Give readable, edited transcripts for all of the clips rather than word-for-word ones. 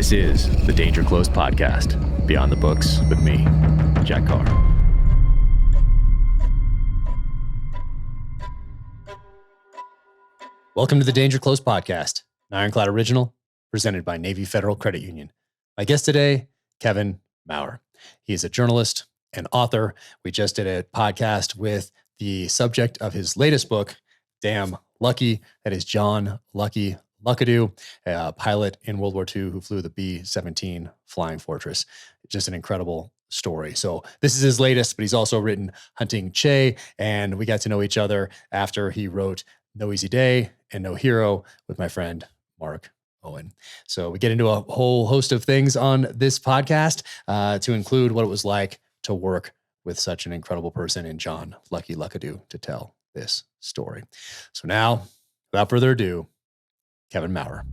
This is the Danger Close podcast, Beyond the Books with me, Jack Carr. Welcome to the Danger Close podcast, an Ironclad original presented by Navy Federal Credit Union. My guest today, Kevin Maurer. He is a journalist and author. We just did a podcast with the subject of his latest book, Damn Lucky. That is John Lucky Luckadoo, a pilot in World War II who flew the B-17 Flying Fortress. Just an incredible story. So this is his latest, but he's also written Hunting Che, and we got to know each other after he wrote No Easy Day and No Hero with my friend, Mark Owen. So we get into a whole host of things on this podcast to include what it was like to work with such an incredible person in John Lucky Luckadoo to tell this story. So now, without further ado, Kevin Maurer.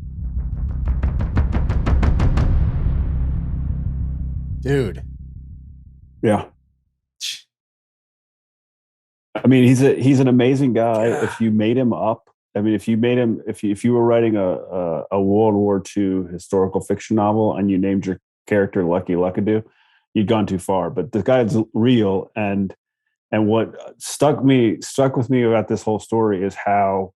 Dude. Yeah. I mean, he's an amazing guy. Yeah. If you made him up, I mean, if you were writing a World War II historical fiction novel and you named your character Lucky Luckadoo, you'd gone too far. But the guy's real, and what stuck with me about this whole story is how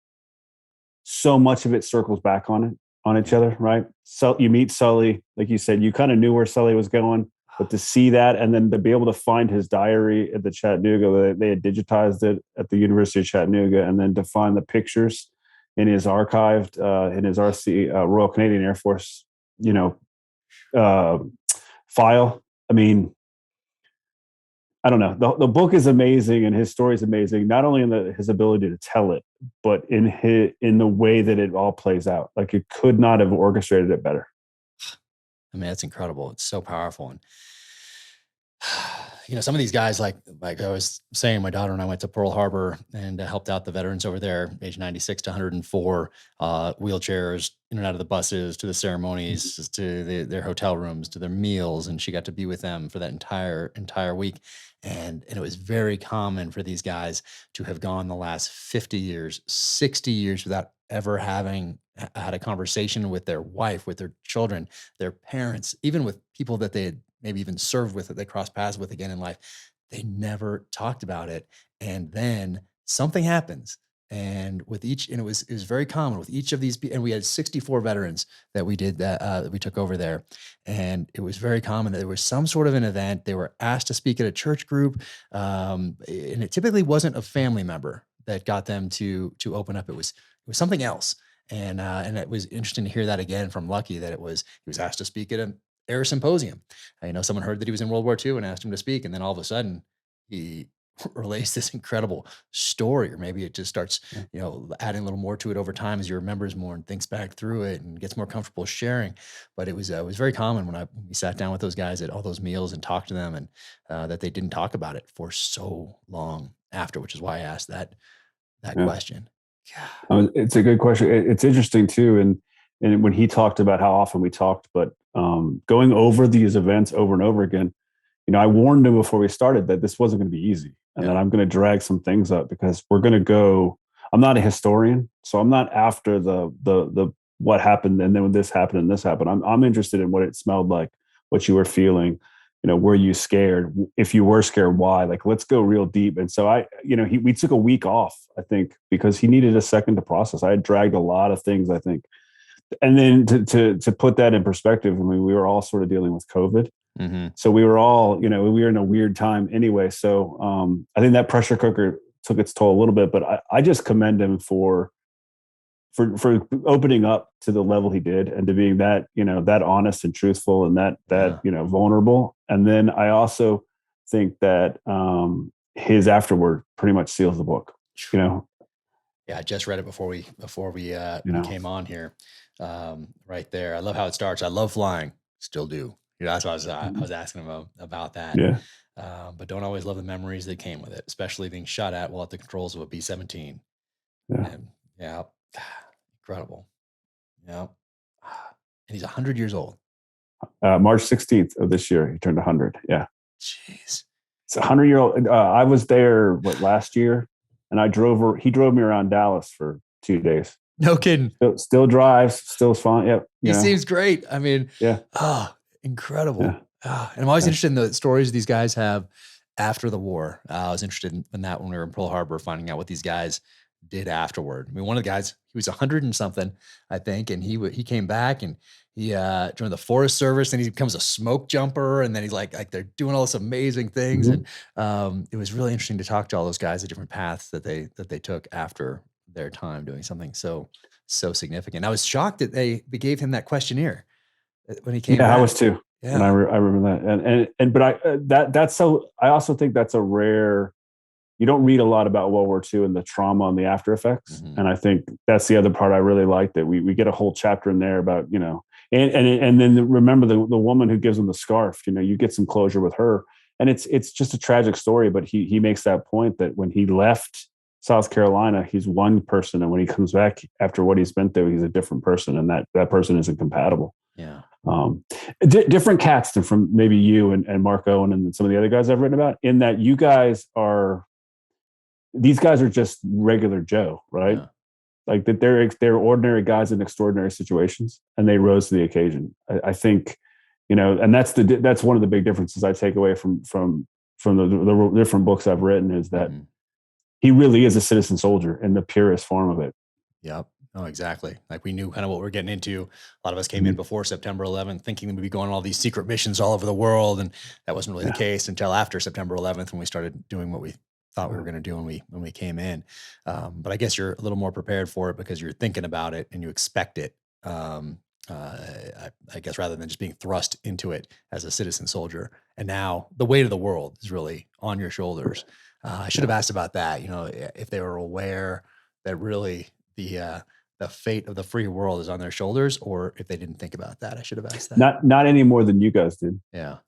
so much of it circles back on each other, right? So you meet Sully, like you said, you kind of knew where Sully was going, but to see that and then to be able to find his diary at the Chattanooga, they had digitized it at the University of Chattanooga, and then to find the pictures in his archived, in his RC, Royal Canadian Air Force, file. I mean, I don't know. The book is amazing, and his story is amazing. Not only in his ability to tell it, but in the way that it all plays out. Like, it could not have orchestrated it better. I mean, that's incredible. It's so powerful. And some of these guys, like I was saying, my daughter and I went to Pearl Harbor and helped out the veterans over there, age 96 to 104, wheelchairs in and out of the buses, to the ceremonies, to their hotel rooms, to their meals. And she got to be with them for that entire week. And it was very common for these guys to have gone the last 50 years, 60 years without ever having had a conversation with their wife, with their children, their parents, even with people that they had maybe even served with, that they crossed paths with again in life. They never talked about it. And then something happens. And with each, and it was very common with each of these, and we had 64 veterans that we did that we took over there. And it was very common that there was some sort of an event. They were asked to speak at a church group. And it typically wasn't a family member that got them to open up. It was something else. And it was interesting to hear that again from Lucky, that he was asked to speak at an air symposium. Someone heard that he was in World War II and asked him to speak. And then all of a sudden he relays this incredible story, or maybe it just starts, adding a little more to it over time as he remembers more and thinks back through it and gets more comfortable sharing. But it was very common when we sat down with those guys at all those meals and talked to them, and that they didn't talk about it for so long after, which is why I asked that question. It's a good question. It's interesting too. And when he talked about how often we talked, but going over these events over and over again, I warned him before we started that this wasn't going to be easy, and that I'm going to drag some things up because we're going to go. I'm not a historian, so I'm not after the what happened and then when this happened and this happened. I'm interested in what it smelled like, what you were feeling. Were you scared? If you were scared, why? Like, let's go real deep. And so we took a week off, I think, because he needed a second to process. I had dragged a lot of things, I think. And then to put that in perspective, I mean, we were all sort of dealing with COVID. Mm-hmm. So we were all, we were in a weird time anyway. So I think that pressure cooker took its toll a little bit, but I just commend him for opening up to the level he did, and to being that, that honest and truthful, and that vulnerable. And then I also think that his afterword pretty much seals the book, Yeah, I just read it before we came on here. Right there. I love how it starts. I love flying. Still do. That's what I was asking him about that. Yeah. But don't always love the memories that came with it, especially being shot at while at the controls of a B-17. Yeah. And, incredible. Yeah. And he's 100 years old. March 16th of this year, he turned 100. Yeah. Jeez. It's 100-year-old. I was there last year, and he drove me around Dallas for 2 days. No kidding. Still drives, still fine. Yep. He seems great. I mean, yeah. Incredible. Yeah. And I'm always interested in the stories these guys have after the war. I was interested in that when we were in Pearl Harbor, finding out what these guys did afterward. I mean, one of the guys, he was 100 and something, I think, and he came back and he joined the Forest Service, and he becomes a smoke jumper, and then he's like they're doing all this amazing things, Mhm. and it was really interesting to talk to all those guys, the different paths that they took after their time doing something so significant. I was shocked that they gave him that questionnaire when he came Yeah, back. I was too. And Yeah. I remember that. But that's so, I also think that's a rare, you don't read a lot about World War II and the trauma and the after effects. Mhm. And I think that's the other part I really like, that we get a whole chapter in there about, and then remember the woman who gives him the scarf, you get some closure with her, and it's just a tragic story. But he makes that point that when he left South Carolina, he's one person, and when he comes back after what he's been through, he's a different person, and that person isn't compatible. Yeah. Different cats than from maybe you and Mark Owen and some of the other guys I've written about, in that these guys are just regular Joe, right? Yeah. Like that they're ordinary guys in extraordinary situations, and they rose to the occasion. I think, and that's one of the big differences I take away from the different books I've written, is that he really is a citizen soldier in the purest form of it. Yep. Oh, exactly. Like, we knew kind of what we're getting into. A lot of us came in before September 11th thinking we'd be going on all these secret missions all over the world, and that wasn't really the case until after September 11th, when we started doing what we thought we were going to do when we came in. But I guess you're a little more prepared for it because you're thinking about it and you expect it. I guess, rather than just being thrust into it as a citizen soldier. And now the weight of the world is really on your shoulders. I should have asked about that. If they were aware that really the fate of the free world is on their shoulders, or if they didn't think about that. I should have asked that. Not any more than you guys did. Yeah.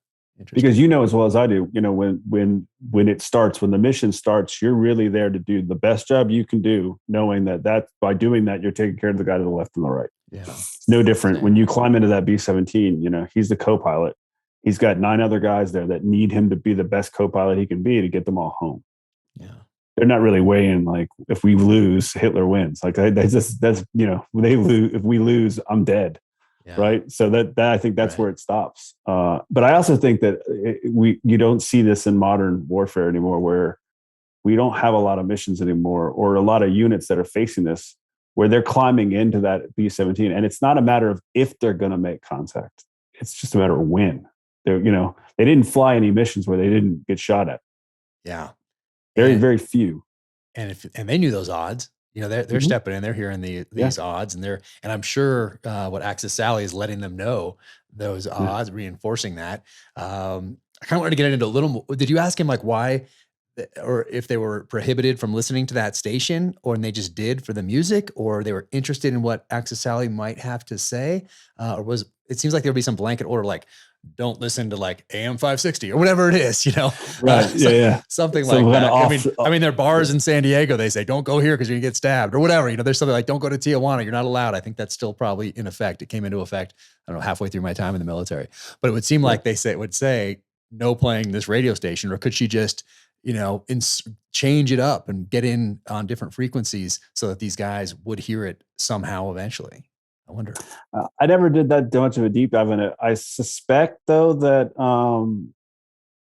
Because as well as I do, when it starts, when the mission starts, you're really there to do the best job you can do, knowing that by doing that, you're taking care of the guy to the left and the right. Yeah. No different. When you climb into that B-17, he's the co-pilot. He's got 9 other guys there that need him to be the best co-pilot he can be to get them all home. Yeah. They're not really weighing like, if we lose, Hitler wins. Like they lose. If we lose, I'm dead. Yeah. Right. So that I think that's where it stops. But I also think that you don't see this in modern warfare anymore, where we don't have a lot of missions anymore, or a lot of units that are facing this, where they're climbing into that B-17. And it's not a matter of if they're going to make contact. It's just a matter of when. They didn't fly any missions where they didn't get shot at. Yeah. Very few. And they knew those odds, they're stepping in, they're hearing these odds, and I'm sure what Axis Sally is letting them know those odds, reinforcing that. I kind of wanted to get into a little more. Did you ask him like why, or if they were prohibited from listening to that station, or they just did for the music, or they were interested in what Axis Sally might have to say? It seems like there'd be some blanket order, like, don't listen to like AM 560 or whatever it is, Right. Something like that. I mean, there are bars in San Diego, they say, don't go here because you're gonna get stabbed or whatever. There's something like, don't go to Tijuana, you're not allowed. I think that's still probably in effect. It came into effect, I don't know, halfway through my time in the military. But it would seem like they would say, no playing this radio station, or could she just, change it up and get in on different frequencies so that these guys would hear it somehow eventually? I wonder. I never did that much of a deep dive in it. I suspect though that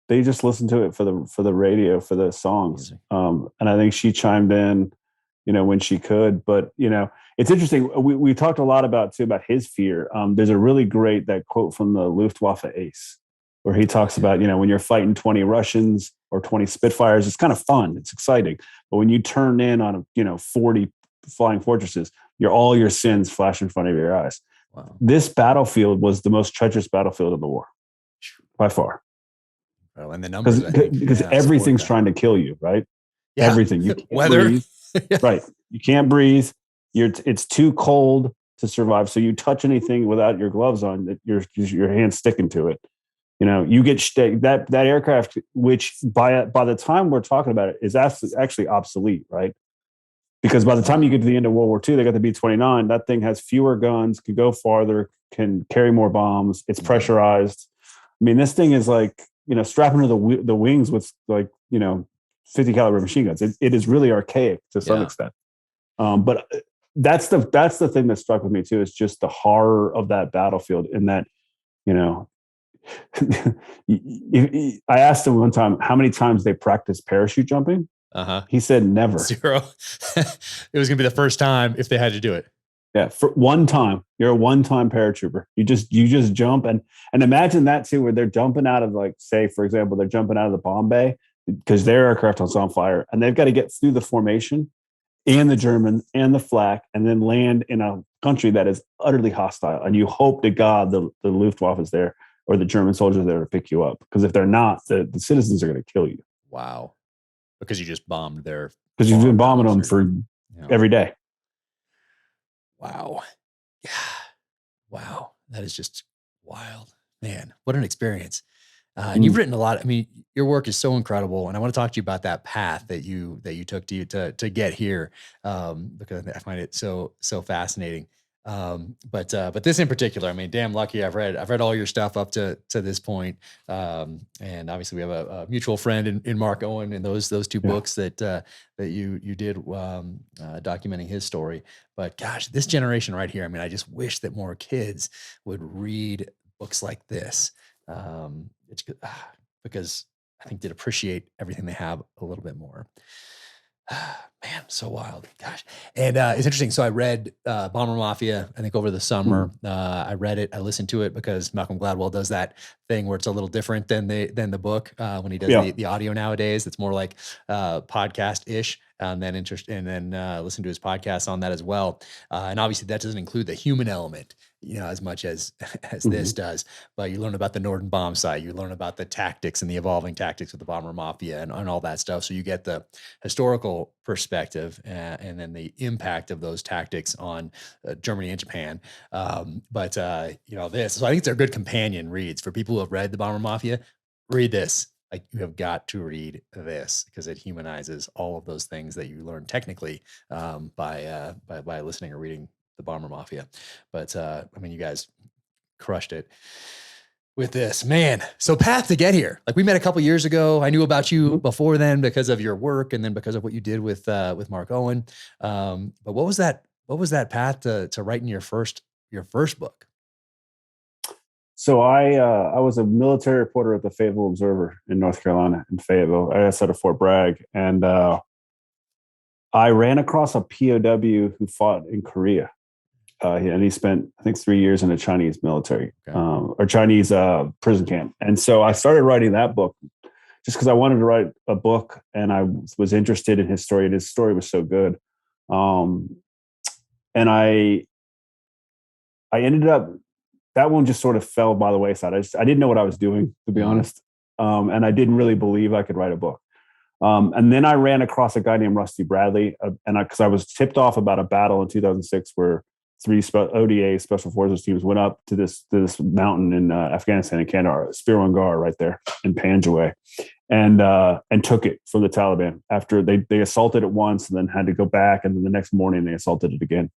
they just listened to it for the radio, for the songs. And I think she chimed in, when she could. But it's interesting. We talked a lot about his fear. There's a really great that quote from the Luftwaffe ace, where he talks about when you're fighting 20 Russians or 20 Spitfires, it's kind of fun, it's exciting. But when you turn in on 40 flying fortresses, all your sins flash in front of your eyes. Wow. This battlefield was the most treacherous battlefield of the war, by far. Oh, and the numbers, because everything's trying to kill you, right? Yeah. Everything. You can't weather, breathe. Right? You can't breathe. It's too cold to survive. So you touch anything without your gloves on, your hand's sticking to it. You get that aircraft, which by the time we're talking about it, is actually obsolete, right? Because by the time you get to the end of World War II, they got the B-29. That thing has fewer guns, can go farther, can carry more bombs. It's pressurized. I mean, this thing is like, strapping to the wings with 50 caliber machine guns. It is really archaic to some extent. But that's the thing that struck with me too, is just the horror of that battlefield. In that, you know, I asked him one time how many times they practice parachute jumping. He said never. 0. It was gonna be the first time if they had to do it. Yeah, for one time. You're a one-time paratrooper. You just jump, and imagine that too, where they're jumping out of, like, say, for example, they're jumping out of the bomb bay because their aircraft was on fire, and they've got to get through the formation and the German and the flak, and then land in a country that is utterly hostile. And you hope to God the Luftwaffe is there, or the German soldiers are there to pick you up. Because if they're not, the citizens are going to kill you. Wow. Because you just bombed their. Because you've been bombing them for every day. Wow. Yeah. Wow. That is just wild, man. What an experience. And you've written a lot. I mean, your work is so incredible, and I want to talk to you about that path that you took to get here, because I find it so fascinating. But this in particular, I mean, damn lucky. I've read all your stuff up to this point, and obviously we have a mutual friend in Mark Owen, and those two books that you did, documenting his story. But gosh, this generation right here. I mean, I just wish that more kids would read books like this. It's because I think they'd appreciate everything they have a little bit more. Man, so wild. Gosh. And it's interesting. So I read Bomber Mafia, I think over the summer. I read it. I listened to it because Malcolm Gladwell does that thing where it's a little different than the book, when he does the audio nowadays. It's more like podcast-ish. And then listen to his podcast on that as well. And obviously that doesn't include the human element, as much as this does. But you learn about the Norden bomb site. You learn about the tactics and the evolving tactics of the Bomber Mafia and all that stuff. So you get the historical perspective, and then the impact of those tactics on Germany and Japan. But this. So I think they're good companion reads for people who have read the Bomber Mafia. Read this. Like, you have got to read this because it humanizes all of those things that you learn technically by listening or reading the Bomber Mafia. But I mean, you guys crushed it with this, man. So path to get here. Like, we met a couple years ago. I knew about you before then because of your work, and then because of what you did with Mark Owen. But what was that path to writing your first book? So I was a military reporter at the Fayetteville Observer in North Carolina, in Fayetteville. I was out of Fort Bragg, and I ran across a POW who fought in Korea, and he spent, I think, 3 years in a Chinese military or Chinese prison camp. And so I started writing that book just because I wanted to write a book, and I was interested in his story, and his story was so good. And I ended up. That one just sort of fell by the wayside. I didn't know what I was doing, to be honest. And I didn't really believe I could write a book. And then I ran across a guy named Rusty Bradley, because I was tipped off about a battle in 2006 where 3 ODA Special Forces teams went up to this mountain in Afghanistan, in Kandahar, Spirwangar, right there in Panjwai, and took it from the Taliban after they assaulted it once and then had to go back, and then the next morning they assaulted it again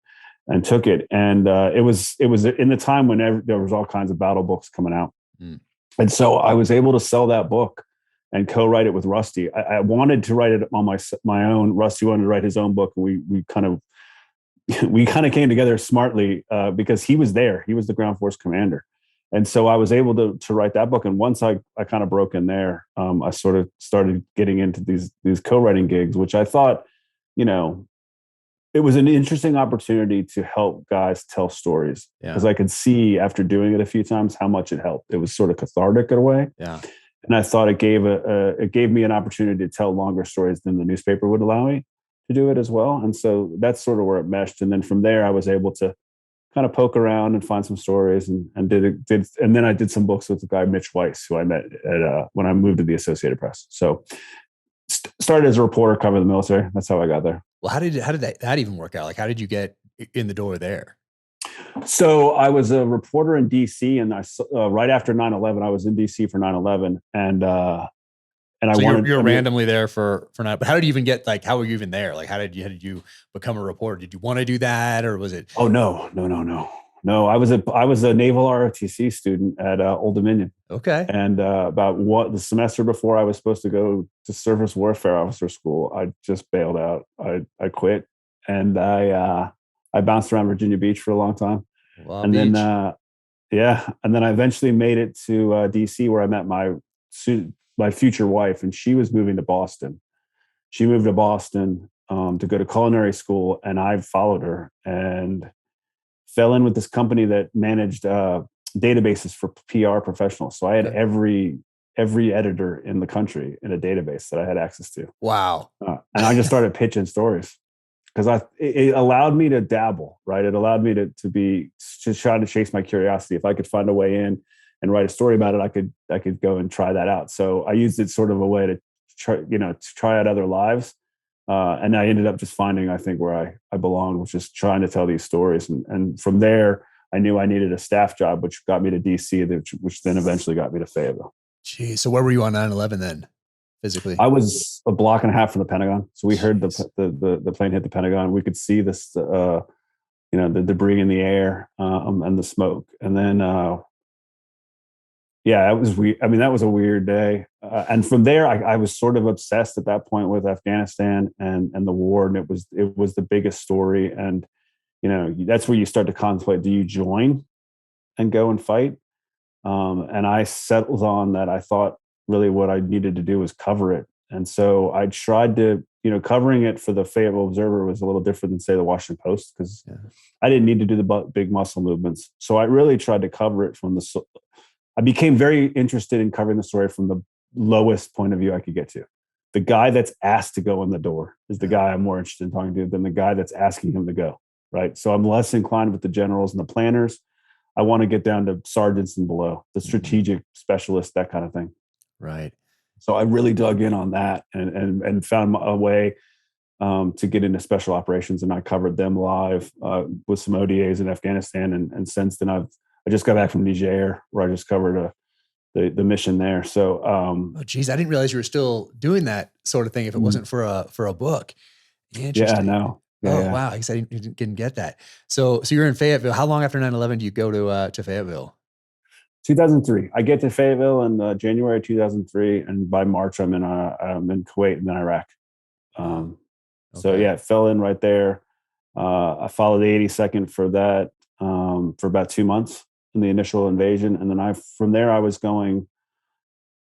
and took it. And it was in the time when there was all kinds of battle books coming out. And so I was able to sell that book and co-write it with Rusty. I wanted to write it on my own. Rusty wanted to write his own book. And we kind of came together smartly because he was there. He was the ground force commander. And so I was able to write that book. And once I kind of broke in there, I sort of started getting into these co-writing gigs, which I thought, it was an interesting opportunity to help guys tell stories, because I could see after doing it a few times how much it helped. It was sort of cathartic in a way. Yeah. And I thought it gave me an opportunity to tell longer stories than the newspaper would allow me to do it as well. And so that's sort of where it meshed. And then from there, I was able to kind of poke around and find some stories, and then I did some books with the guy Mitch Weiss, who I met at when I moved to the Associated Press. So started as a reporter covering the military. That's how I got there. Well, how did that even work out? Like, how did you get in the door there? So I was a reporter in DC, and right after 9/11, I was in DC for 9/11, and you're randomly there for 9. But how did you even get, like, how were you even there? Like, how did you become a reporter? Did you want to do that, or was it? Oh, no. I was a naval ROTC student at Old Dominion. Okay. And about the semester before I was supposed to go to surface warfare officer school, I just bailed out. I quit, and I I bounced around Virginia Beach for a long time. Long And then, Beach. yeah. And then I eventually made it to DC, where I met my future wife, and she was moving to Boston. She moved to Boston to go to culinary school, and I followed her and fell in with this company that managed databases for PR professionals. So I had Okay. every editor in the country in a database that I had access to. Wow. And I just started pitching stories because it allowed me to dabble, right? It allowed me to try to chase my curiosity. If I could find a way in and write a story about it, I could go and try that out. So I used it sort of a way to try out other lives. And I ended up just finding, I think, where I belonged, which is trying to tell these stories. And from there, I knew I needed a staff job, which got me to DC, which then eventually got me to Fayetteville. Geez. So where were you on 9/11 then, physically? I was a block and a half from the Pentagon. So we heard Jeez. the plane hit the Pentagon. We could see this, the debris in the air and the smoke. And then, yeah, it was weird. I mean, that was a weird day. And from there, I was sort of obsessed at that point with Afghanistan and the war. And it was the biggest story. And, that's where you start to contemplate, do you join and go and fight? And I settled on that. I thought really what I needed to do was cover it. And so I tried to, covering it for the Fayetteville Observer was a little different than, say, the Washington Post, because I didn't need to do the big muscle movements. So I really tried to cover it I became very interested in covering the story from the lowest point of view I could get to. The guy that's asked to go in the door is the guy I'm more interested in talking to than the guy that's asking him to go, right? So I'm less inclined with the generals and the planners. I want to get down to sergeants and below, the strategic specialists, that kind of thing. Right. So I really dug in on that and found a way to get into special operations, and I covered them live with some ODAs in Afghanistan. And since then, I just got back from Niger, where I just covered the mission there. So, Oh, geez, I didn't realize you were still doing that sort of thing if it wasn't for a book. Interesting. Yeah, no. Oh, Yeah. wow. I guess I didn't get that. So you're in Fayetteville. How long after 9/11 do you go to Fayetteville? 2003. I get to Fayetteville in January 2003, and by March I'm in Kuwait and then Iraq. So Okay. yeah, it fell in right there. I followed the 82nd for that for about 2 months in the initial invasion, and then from there I was going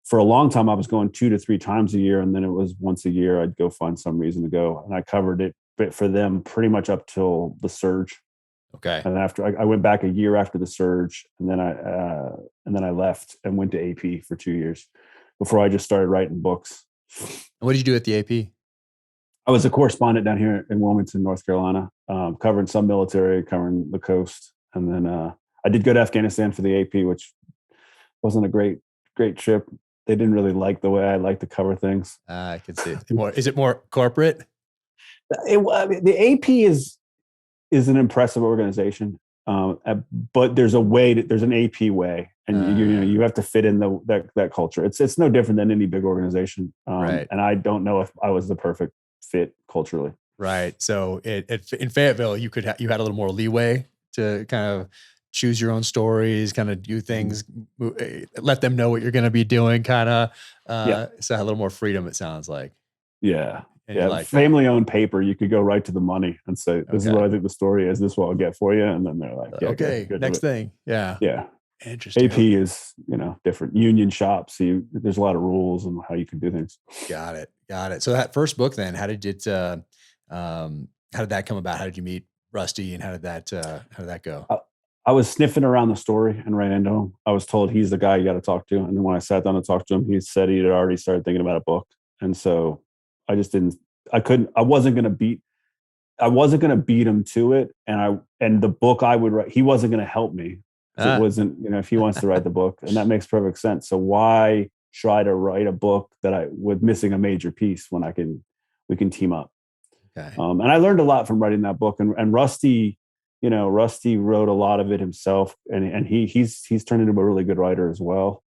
for a long time. I was going 2 to 3 times a year, and then it was once a year I'd go find some reason to go, and I covered it for them pretty much up till the surge. Okay. And after I went back a year after the surge, and then I left and went to AP for 2 years before I just started writing books. What did you do at the AP? I was a correspondent down here in Wilmington, North Carolina, covering some military, covering the coast. And then I did go to Afghanistan for the AP, which wasn't a great trip. They didn't really like the way I like to cover things. I can see it. Is it more corporate? The AP is an impressive organization, but there's an AP way, and you have to fit in that culture. It's no different than any big organization, Right. and I don't know if I was the perfect fit culturally. Right. So in Fayetteville, you had a little more leeway to kind of choose your own stories, kind of do things, let them know what you're going to be doing, kind of. Yeah. So a little more freedom, it sounds like. Yeah. And you like family owned paper, you could go right to the money and say, this is Okay. what I think the story is. This is what I'll get for you. And then they're like, yeah, okay, good next thing. Yeah. Yeah. Interesting. AP is, different union shops. So there's a lot of rules and how you can do things. Got it. So that first book, then, how did that come about? How did you meet Rusty, and how did that go? I was sniffing around the story and ran into him. I was told he's the guy you got to talk to. And then when I sat down to talk to him, he said he had already started thinking about a book. And so I wasn't going to beat him to it. And the book I would write, he wasn't going to help me. It wasn't, if he wants to write the book, and that makes perfect sense. So why try to write a book with missing a major piece when we can team up? Okay. And I learned a lot from writing that book, and Rusty, Rusty wrote a lot of it himself, and he's turned into a really good writer as well.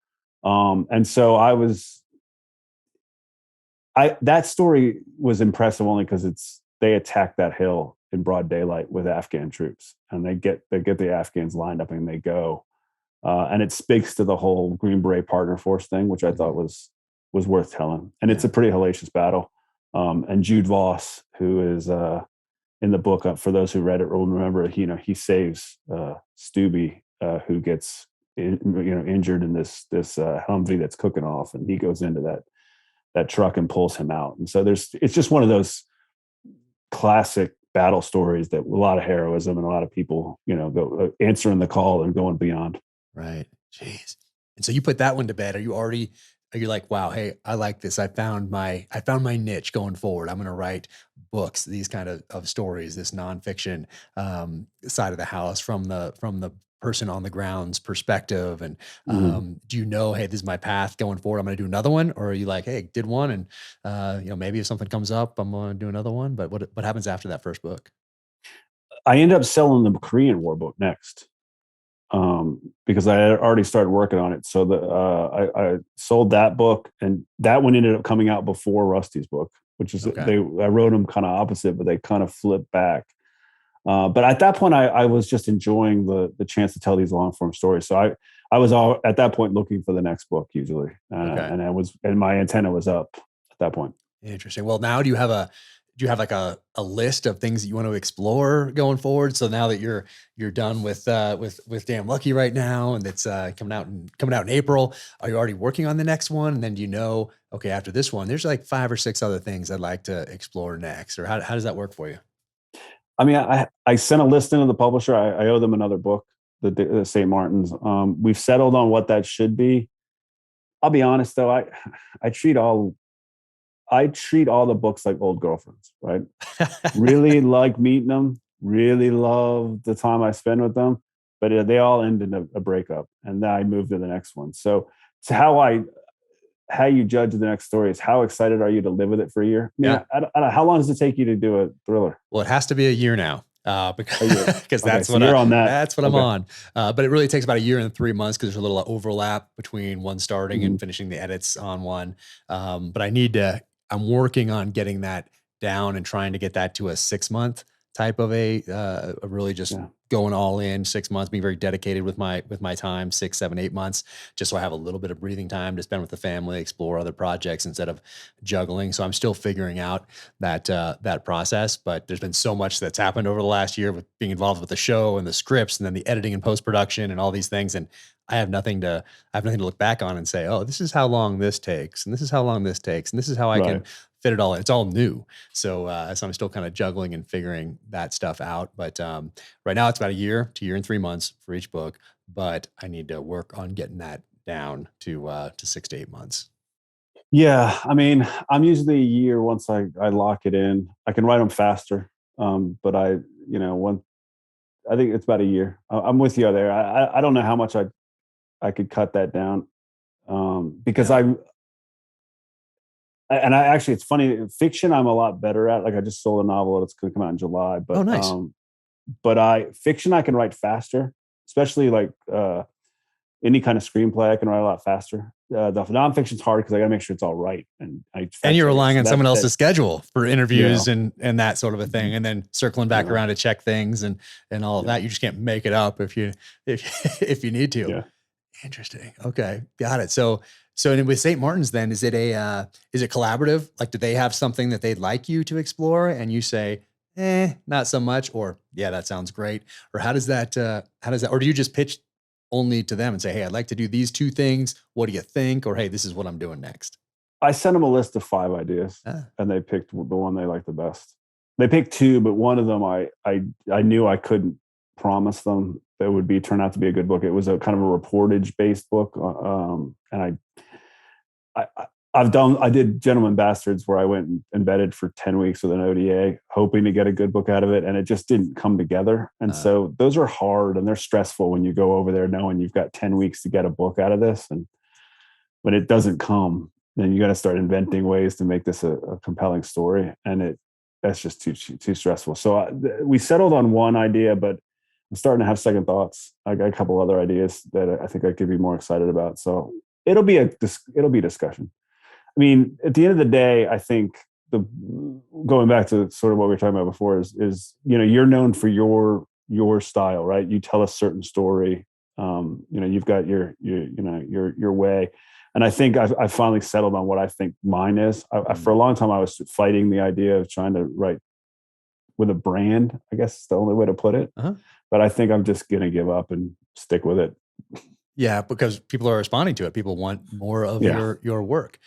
And so that story was impressive only because they attacked that hill in broad daylight with Afghan troops, and they get the Afghans lined up and they go, and it speaks to the whole Green Beret partner force thing, which I thought was worth telling. And it's a pretty hellacious battle. And Jude Voss, who is in the book, for those who read it will remember, he saves Stubby, who gets injured in this Humvee that's cooking off, and he goes into that truck and pulls him out. And so it's just one of those classic battle stories that a lot of heroism and a lot of people, go answering the call and going beyond. Right. Jeez. And so you put that one to bed. Are you like, wow, hey, I like this. I found my niche going forward. I'm going to write books, these kind of stories, this nonfiction side of the house from the person on the ground's perspective. And do you know, hey, this is my path going forward. I'm going to do another one. Or are you like, hey, did one. And, maybe if something comes up, I'm going to do another one. But what happens after that first book? I end up selling the Korean War book next. Because I had already started working on it. So I sold that book, and that one ended up coming out before Rusty's book, which is I wrote them kind of opposite, but they kind of flipped back. But at that point, I was just enjoying the chance to tell these long form stories. So I was all at that point looking for the next book usually, and my antenna was up at that point. Interesting. Well, now do you have like a list of things that you want to explore going forward? So now that you're done with Damn Lucky right now, and it's coming out in April, are you already working on the next one? And then do you know, okay, after this one, there's like 5 or 6 other things I'd like to explore next, or how does that work for you? I mean, I sent a list into the publisher. I owe them another book, the St. Martin's. We've settled on what that should be. I'll be honest though, I treat all the books like old girlfriends, right? Really like meeting them, really love the time I spend with them, but they all end in a breakup, and then I move to the next one. So how you judge the next story is how excited are you to live with it for a year? Yeah. I don't, how long does it take you to do a thriller? Well, it has to be a year now. Because that's what I'm on. But it really takes about a year and 3 months because there's a little overlap between one starting and finishing the edits on one. But I'm working on getting that down and trying to get that to a 6-month type of a really just going all in 6 months, being very dedicated with my time, 6, 7, 8 months, just so I have a little bit of breathing time to spend with the family, explore other projects instead of juggling. So I'm still figuring out that process, but there's been so much that's happened over the last year with being involved with the show and the scripts and then the editing and post-production and all these things. And I have nothing to look back on and say, oh, this is how long this takes. And this is how long this takes. And this is how I can fit it all in. It's all new. So I'm still kind of juggling and figuring that stuff out. But right now it's about a year to year and 3 months for each book, but I need to work on getting that down to 6 to 8 months. Yeah. I mean, I'm usually a year once I lock it in. I can write them faster. But I think it's about a year. I'm with you there. I don't know how much I could cut that down. Because actually, it's funny. Fiction, I'm a lot better at. Like, I just sold a novel that's going to come out in July. But nice. Fiction I can write faster, especially like any kind of screenplay. I can write a lot faster. The nonfiction's hard because I got to make sure it's all right, and you're relying on someone else's schedule for interviews and that sort of a thing, and then circling back around to check things and all of that. You just can't make it up if you need to. Yeah. Interesting. Okay, got it. So with St. Martin's, then is it collaborative? Like, do they have something that they'd like you to explore, and you say, not so much, or yeah, that sounds great, or how does that, or do you just pitch only to them and say, hey, I'd like to do these 2 things. What do you think? Or hey, this is what I'm doing next. I sent them a list of 5 ideas, and they picked the one they liked the best. They picked 2, but one of them I knew I couldn't promise them that would turn out to be a good book. It was a kind of a reportage based book, and I did Gentleman Bastards, where I went and embedded for 10 weeks with an ODA, hoping to get a good book out of it, and it just didn't come together. And so those are hard and they're stressful when you go over there knowing you've got 10 weeks to get a book out of this, and when it doesn't come, then you got to start inventing ways to make this a compelling story, and that's just too stressful. So we settled on one idea, but I'm starting to have second thoughts. I got a couple other ideas that I think I could be more excited about. So it'll be discussion. I mean, at the end of the day, I think going back to sort of what we were talking about before is you're known for your style, right? You tell a certain story. You've got your way, and I think I finally settled on what I think mine is. For a long time, I was fighting the idea of trying to write with a brand, I guess is the only way to put it. Uh-huh. But I think I'm just going to give up and stick with it. Yeah, because people are responding to it. People want more of your work.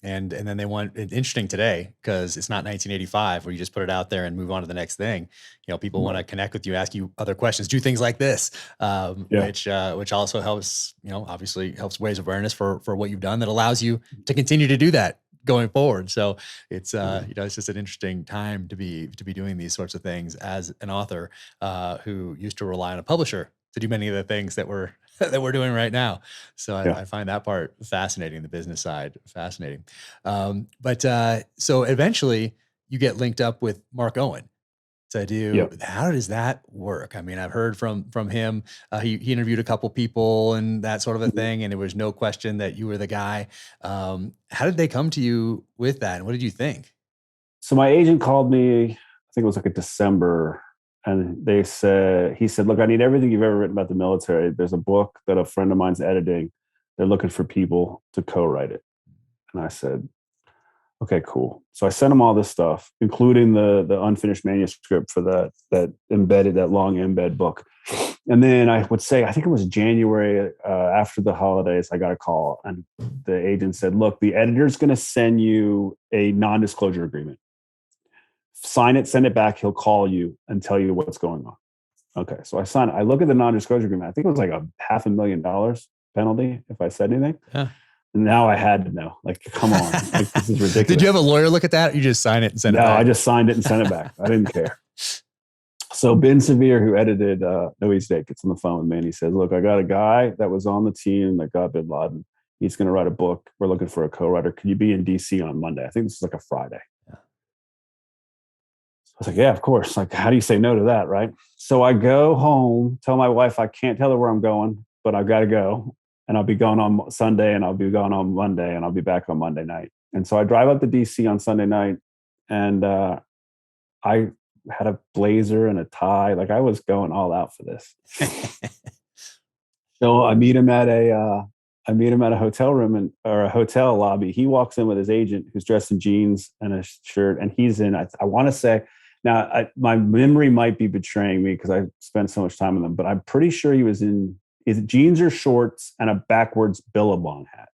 And then they want it. Interesting today, because it's not 1985 where you just put it out there and move on to the next thing. People want to connect with you, ask you other questions, do things like this, which also helps, obviously helps raise awareness for what you've done, that allows you to continue to do that going forward. So it's it's just an interesting time to be doing these sorts of things as an author who used to rely on a publisher to do many of the things that we're doing right now. So I find that part fascinating, the business side fascinating. But so eventually you get linked up with Mark Owen to do, how does that work? I mean, I've heard from him, he interviewed a couple people and that sort of a thing, and it was no question that you were the guy. How did they come to you with that? And what did you think? So my agent called me, I think it was like in December, and he said, look, I need everything you've ever written about the military. There's a book that a friend of mine's editing. They're looking for people to co-write it. And I said, okay, cool. So I sent him all this stuff, including the unfinished manuscript for that long embed book. And then I would say, I think it was January after the holidays, I got a call, and the agent said, look, the editor's going to send you a non-disclosure agreement. Sign it, send it back. He'll call you and tell you what's going on. Okay. So I sign it. I look at the non-disclosure agreement. I think it was like a $500,000 penalty if I said anything. Yeah. And now I had to know, like, come on, like, this is ridiculous. Did you have a lawyer look at that? Or you just sign it and send it back? No, I just signed it and sent it back. I didn't care. So Ben Severe, who edited No Easy Day, gets on the phone with me and he says, look, I got a guy that was on the team that got Bin Laden. He's going to write a book. We're looking for a co-writer. Can you be in DC on Monday? I think this is like a Friday. Yeah. I was like, yeah, of course. Like, how do you say no to that, right? So I go home, tell my wife I can't tell her where I'm going, but I've got to go. And I'll be gone on Sunday, and I'll be gone on Monday, and I'll be back on Monday night. And so I drive up to DC on Sunday night, and I had a blazer and a tie. Like, I was going all out for this. So I meet him at a hotel room or a hotel lobby. He walks in with his agent, who's dressed in jeans and a shirt, and he's in. I want to say now, my memory might be betraying me because I spent so much time with him, but I'm pretty sure he was in his jeans or shorts and a backwards Billabong hat.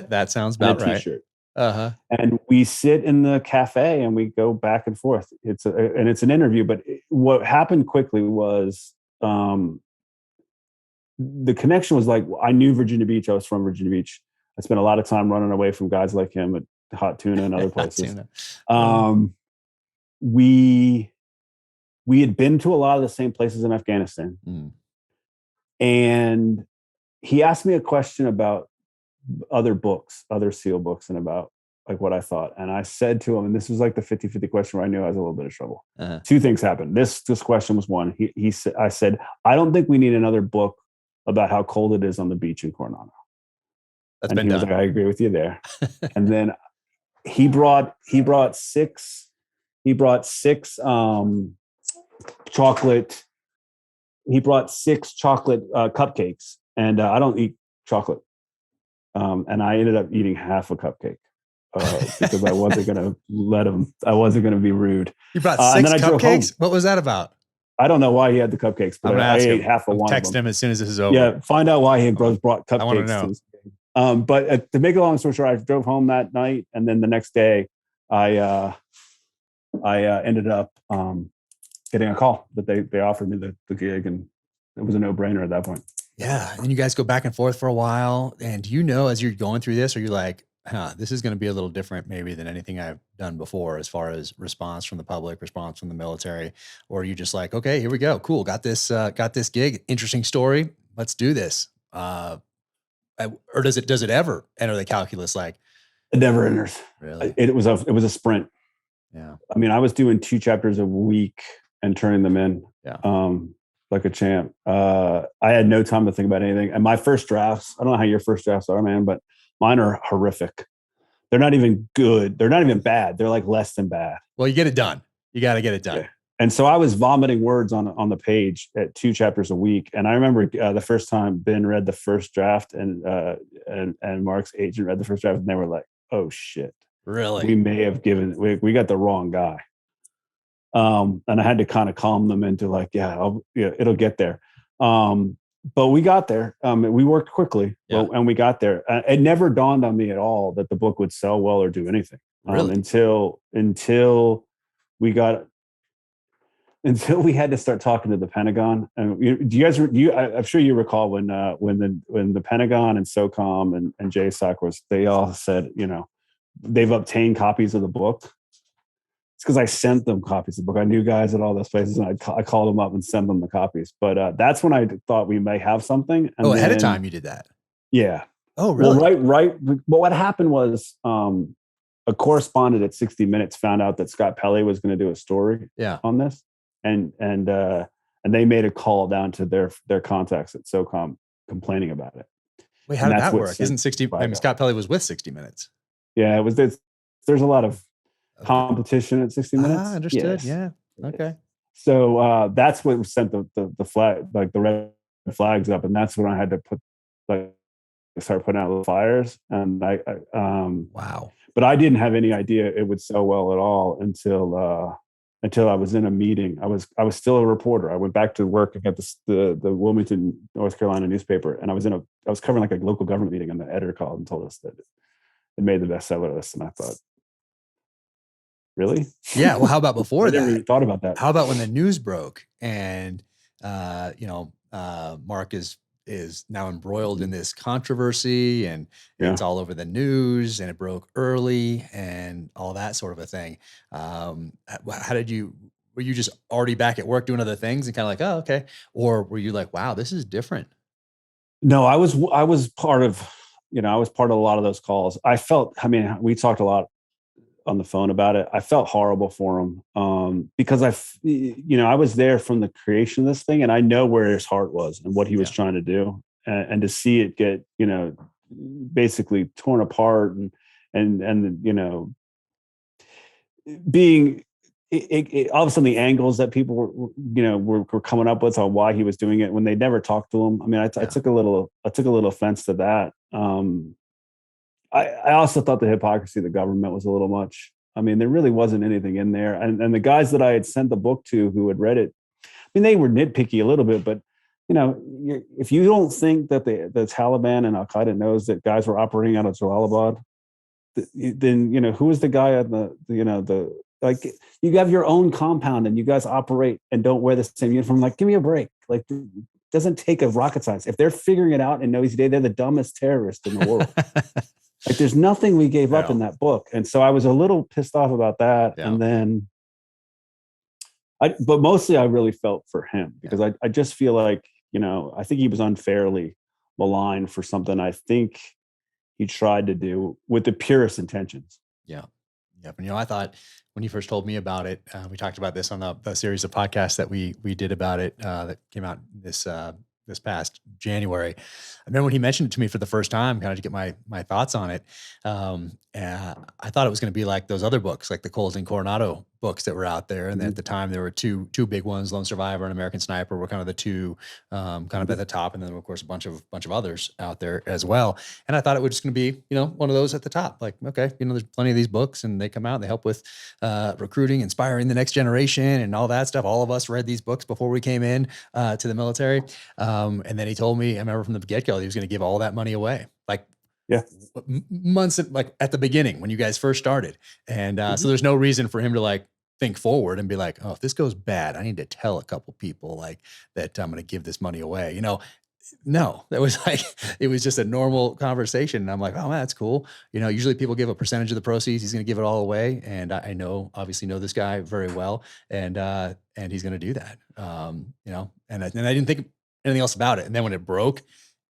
That sounds about right. T-shirt. And we sit in the cafe and we go back and forth. It's an interview, but what happened quickly was the connection was like, I knew Virginia Beach. I was from Virginia Beach. I spent a lot of time running away from guys like him at Hot Tuna and other places. We had been to a lot of the same places in Afghanistan. And he asked me a question about other books, other SEAL books, and about like what I thought. And I said to him, and this was like the 50-50 question where I knew I was a little bit of trouble. Two things happened. This question was one. I said, I don't think we need another book about how cold it is on the beach in Coronado. That's and been he done. was like, I agree with you there. And then he brought six chocolate. He brought 6 chocolate cupcakes, and I don't eat chocolate. And I ended up eating half a cupcake because I wasn't going to let him. I wasn't going to be rude. You brought 6 cupcakes? What was that about? I don't know why he had the cupcakes, but I ate half of one. Text him as soon as this is over. Yeah, find out why he brought cupcakes. I want to know. But to make a long story short, I drove home that night, and then the next day, I ended up getting a call that they offered me the gig, and it was a no-brainer at that point. Yeah. And you guys go back and forth for a while. And do you know, as you're going through this, are you like, this is going to be a little different maybe than anything I've done before as far as response from the public, response from the military? Or are you just like, okay, here we go. Cool. Got this gig. Interesting story. Let's do this. Or does it ever enter the calculus? Like, it never enters. Really? It was a sprint. Yeah. I mean, I was doing 2 chapters a week and turning them in. Yeah. Like a champ. I had no time to think about anything. And my first drafts, I don't know how your first drafts are, man, but mine are horrific. They're not even good. They're not even bad. They're like less than bad. Well, you get it done. You got to get it done. Yeah. And so I was vomiting words on the page at 2 chapters a week. And I remember the first time Ben read the first draft and Mark's agent read the first draft, and they were like, oh shit. Really? We may have we got the wrong guy. And I had to kind of calm them into like, yeah, it'll get there. But we got there. We worked quickly, Yeah. and we got there. It never dawned on me at all that the book would sell well or do anything, Really? until we got until we had to start talking to the Pentagon. And do you guys? I'm sure you recall when the Pentagon and SOCOM and JSOC they all said, they've obtained copies of the book. It's because I sent them copies of the book. I knew guys at all those places, and I called them up and sent them the copies. But that's when I thought we may have something. And Ahead of then, time you did that. yeah. Oh, Well, really? right. But what happened was a correspondent at 60 Minutes found out that Scott Pelley was going to do a story Yeah. on this, and they made a call down to their contacts at SOCOM complaining about it. Wait, how And did that's that what work? sent Isn't 60, I mean, Spygo. Scott Pelley was with 60 Minutes. Yeah, there's a lot of competition at 60 Minutes. Understood. Yes. Yeah. Okay. So that's what sent the flag, like the red flags up, and that's when I had to start putting out the flyers. And Wow. but I didn't have any idea it would sell well at all until I was in a meeting. I was still a reporter. I went back to work at the Wilmington, North Carolina newspaper, and I was covering like a local government meeting, and the editor called and told us that it made the bestseller list, and I thought, really? Yeah. Well, how about before I never that? even thought about that. How about when the news broke and, Mark is now embroiled in this controversy, and Yeah. it's all over the news, and it broke early and all that sort of a thing. How were you just already back at work doing other things and kind of like, oh, okay. Or were you like, wow, this is different? No, I was part of, I was part of a lot of those calls. I mean, we talked a lot on the phone about it. I felt horrible for him because I was there from the creation of this thing, and I know where his heart was and what he was trying to do, and to see it get, basically torn apart and being all of a sudden the angles that people were coming up with on why he was doing it when they never talked to him. I mean, I took a little offense to that. I also thought the hypocrisy of the government was a little much. I mean, there really wasn't anything in there. And the guys that I had sent the book to who had read it, I mean, they were nitpicky a little bit, but if you don't think that the Taliban and Al Qaeda knows that guys were operating out of Jalalabad, then who is the guy on the like, you have your own compound and you guys operate and don't wear the same uniform. Like, give me a break. Like, it doesn't take a rocket science. If they're figuring it out and know they're the dumbest terrorists in the world. Like, there's nothing we gave up in that book. And so I was a little pissed off about that. Yeah. And then but mostly I really felt for him because I just feel like, I think he was unfairly maligned for something I think he tried to do with the purest intentions. Yeah. Yep. And, I thought when you first told me about it, we talked about this on the series of podcasts that we did about it, that came out this past January. I remember when he mentioned it to me for the first time, kind of to get my thoughts on it. I thought it was going to be like those other books, like the Colton Coronado books that were out there. And then at the time there were two big ones, Lone Survivor and American Sniper were kind of the two, kind of at the top. And then of course, a bunch of others out there as well. And I thought it was just going to be, one of those at the top, like, okay, there's plenty of these books and they come out and they help with, recruiting, inspiring the next generation and all that stuff. All of us read these books before we came in, to the military. And then he told me, I remember from the get-go, he was going to give all that money away. Like, yeah, months like at the beginning when you guys first started. And so there's no reason for him to like think forward and be like, oh, if this goes bad, I need to tell a couple people like that I'm going to give this money away. No, that was like, it was just a normal conversation. And I'm like, oh, man, that's cool. Usually people give a percentage of the proceeds. He's going to give it all away. And I obviously know this guy very well. And he's going to do that. And I didn't think anything else about it. And then when it broke,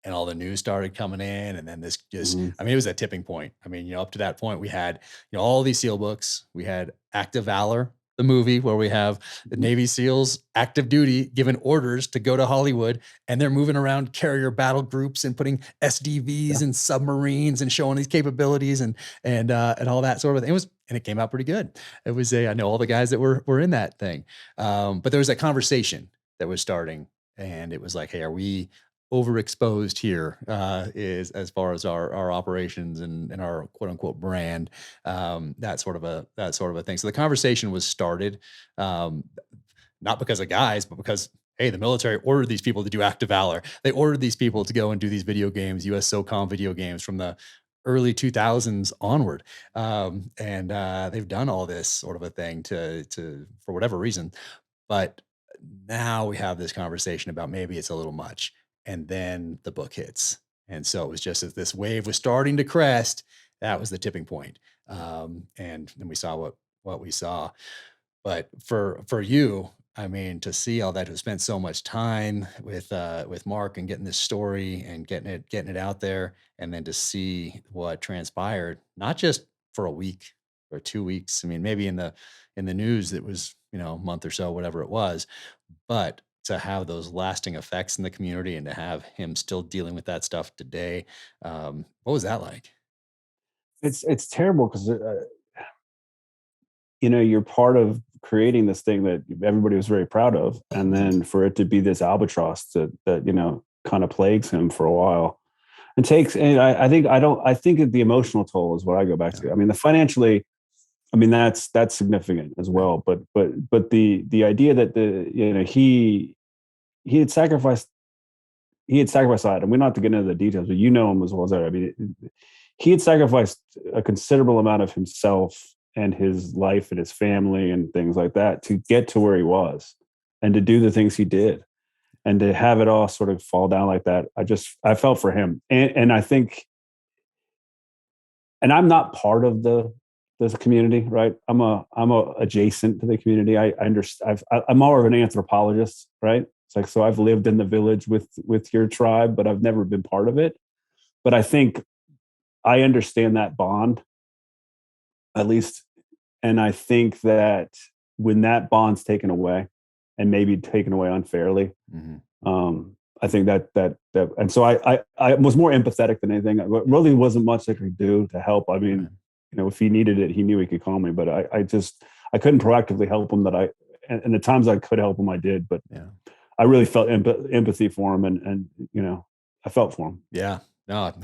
and all the news started coming in, and then this just, I mean, it was a tipping point. I mean, up to that point, we had, all these SEAL books. We had Active Valor, the movie where we have the Navy SEALs active duty given orders to go to Hollywood, and they're moving around carrier battle groups and putting SDVs and submarines and showing these capabilities and all that sort of thing. And it came out pretty good. I know all the guys that were in that thing. But there was that conversation that was starting, and it was like, hey, are we overexposed here is as far as our operations and our quote unquote brand, that sort of a thing. So the conversation was started, um, not because of guys, but because hey, the military ordered these people to do active valor. They ordered these people to go and do these video games, US SOCOM video games from the early 2000s onward, and they've done all this sort of a thing to for whatever reason. But now we have this conversation about maybe it's a little much, and then the book hits, and so it was just as this wave was starting to crest, that was the tipping point, and then we saw what we saw. But for you, I mean, to see all that, to spend so much time with Mark and getting this story and getting it out there, and then to see what transpired, not just for a week or 2 weeks. I mean, maybe in the news it was, a month or so, whatever it was, but to have those lasting effects in the community and to have him still dealing with that stuff today, what was that like? It's terrible because you're part of creating this thing that everybody was very proud of, and then for it to be this albatross that kind of plagues him for a while, and takes. And I think the emotional toll is what I go back to. I mean, the financially, I mean that's significant as well. But the idea that he had sacrificed that, and we're not to get into the details, but him as well as I. I mean, he had sacrificed a considerable amount of himself and his life and his family and things like that to get to where he was and to do the things he did, and to have it all sort of fall down like that. I felt for him. And I think, and I'm not part of the community, right? I'm adjacent to the community. I understand. I'm more of an anthropologist, right? It's like, so I've lived in the village with your tribe, but I've never been part of it. But I think I understand that bond, at least. And I think that when that bond's taken away, and maybe taken away unfairly, I think and so I was more empathetic than anything. It really wasn't much I could do to help. I mean, if he needed it, he knew he could call me, but I couldn't proactively help him. And the times I could help him, I did, but I really felt empathy for him, and I felt for him. Yeah. No,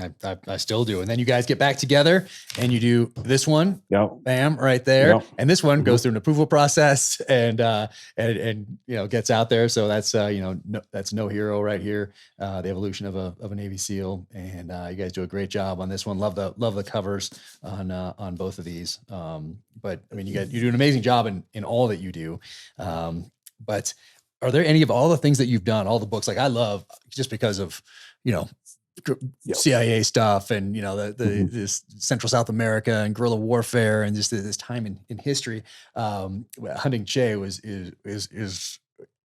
I still do. And then you guys get back together and you do this one, bam, right there. Yep. And this one goes through an approval process and gets out there. So that's that's No Hero right here, the evolution of a Navy SEAL. And you guys do a great job on this one. Love the covers on both of these. But I mean, you do an amazing job in all that you do. But are there any of all the things that you've done, all the books, like I love just because of CIA stuff and this Central South America and guerrilla warfare and just this time in history. Hunting Che is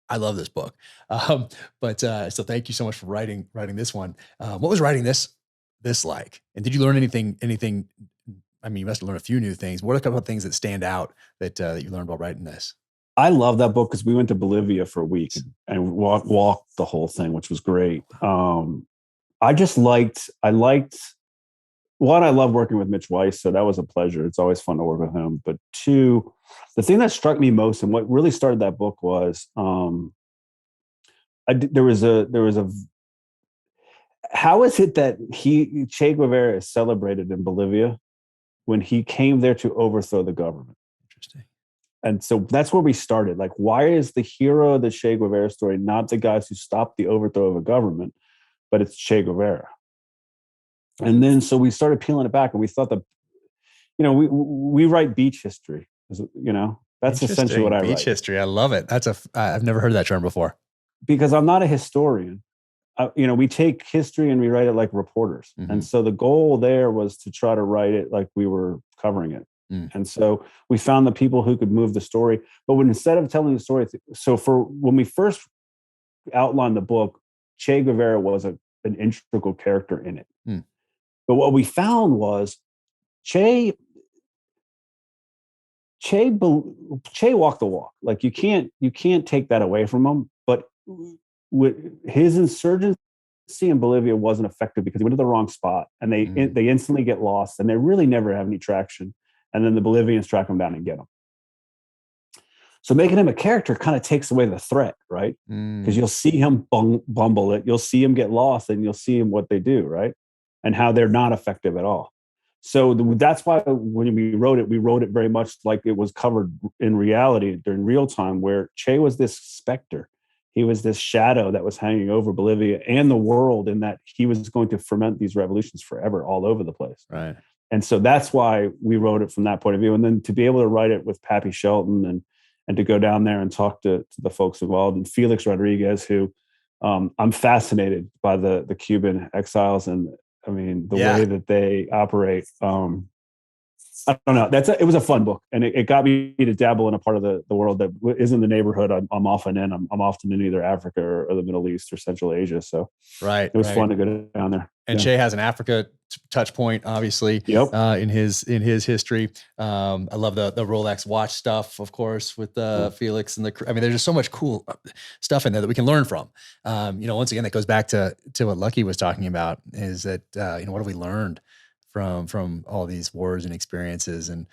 I love this book. But so thank you so much for writing this one. What was writing this like? And did you learn anything? I mean, you must have learned a few new things. What are a couple of things that stand out that you learned while writing this? I love that book because we went to Bolivia for a week and walked the whole thing, which was great. I love working with Mitch Weiss, so that was a pleasure. It's always fun to work with him. But two, the thing that struck me most and what really started that book was there was a how is it that Che Guevara is celebrated in Bolivia when he came there to overthrow the government? Interesting. And so that's where we started. Like, why is the hero of the Che Guevara story not the guys who stopped the overthrow of a government, but it's Che Guevara? And then so we started peeling it back, and we thought that, we write beach history. That's essentially what I write. Beach history. I love it. I've never heard that term before. Because I'm not a historian. We take history and we write it like reporters. Mm-hmm. And so the goal there was to try to write it like we were covering it. And so we found the people who could move the story. But instead of telling the story, when we first outlined the book, Che Guevara was an integral character in it. But what we found was Che walked the walk. Like you can't take that away from him. But his insurgency in Bolivia wasn't effective because he went to the wrong spot, and they instantly get lost, and they really never have any traction. And then the Bolivians track them down and get them. So making him a character kind of takes away the threat, right? Because you'll see him bumble it, you'll see him get lost, and you'll see him what they do, right? And how they're not effective at all. So that's why when we wrote it very much like it was covered in reality during real time, where Che was this specter. He was this shadow that was hanging over Bolivia and the world, in that he was going to ferment these revolutions forever all over the place. Right. And so that's why we wrote it from that point of view. And then to be able to write it with Pappy Shelton and to go down there and talk to the folks involved, and Felix Rodriguez, who I'm fascinated by the Cuban exiles, and I mean, the way that they operate. I don't know. It was a fun book, and it got me to dabble in a part of the world that isn't the neighborhood I'm often in. I'm often in either Africa or the Middle East or Central Asia. So it was fun to go down there. And Che has an Africa touch point, obviously, in his history. I love the Rolex watch stuff, of course, with Felix and I mean, there's just so much cool stuff in there that we can learn from. Once again, that goes back to what Lucky was talking about, is that what have we learned from all these wars and experiences? And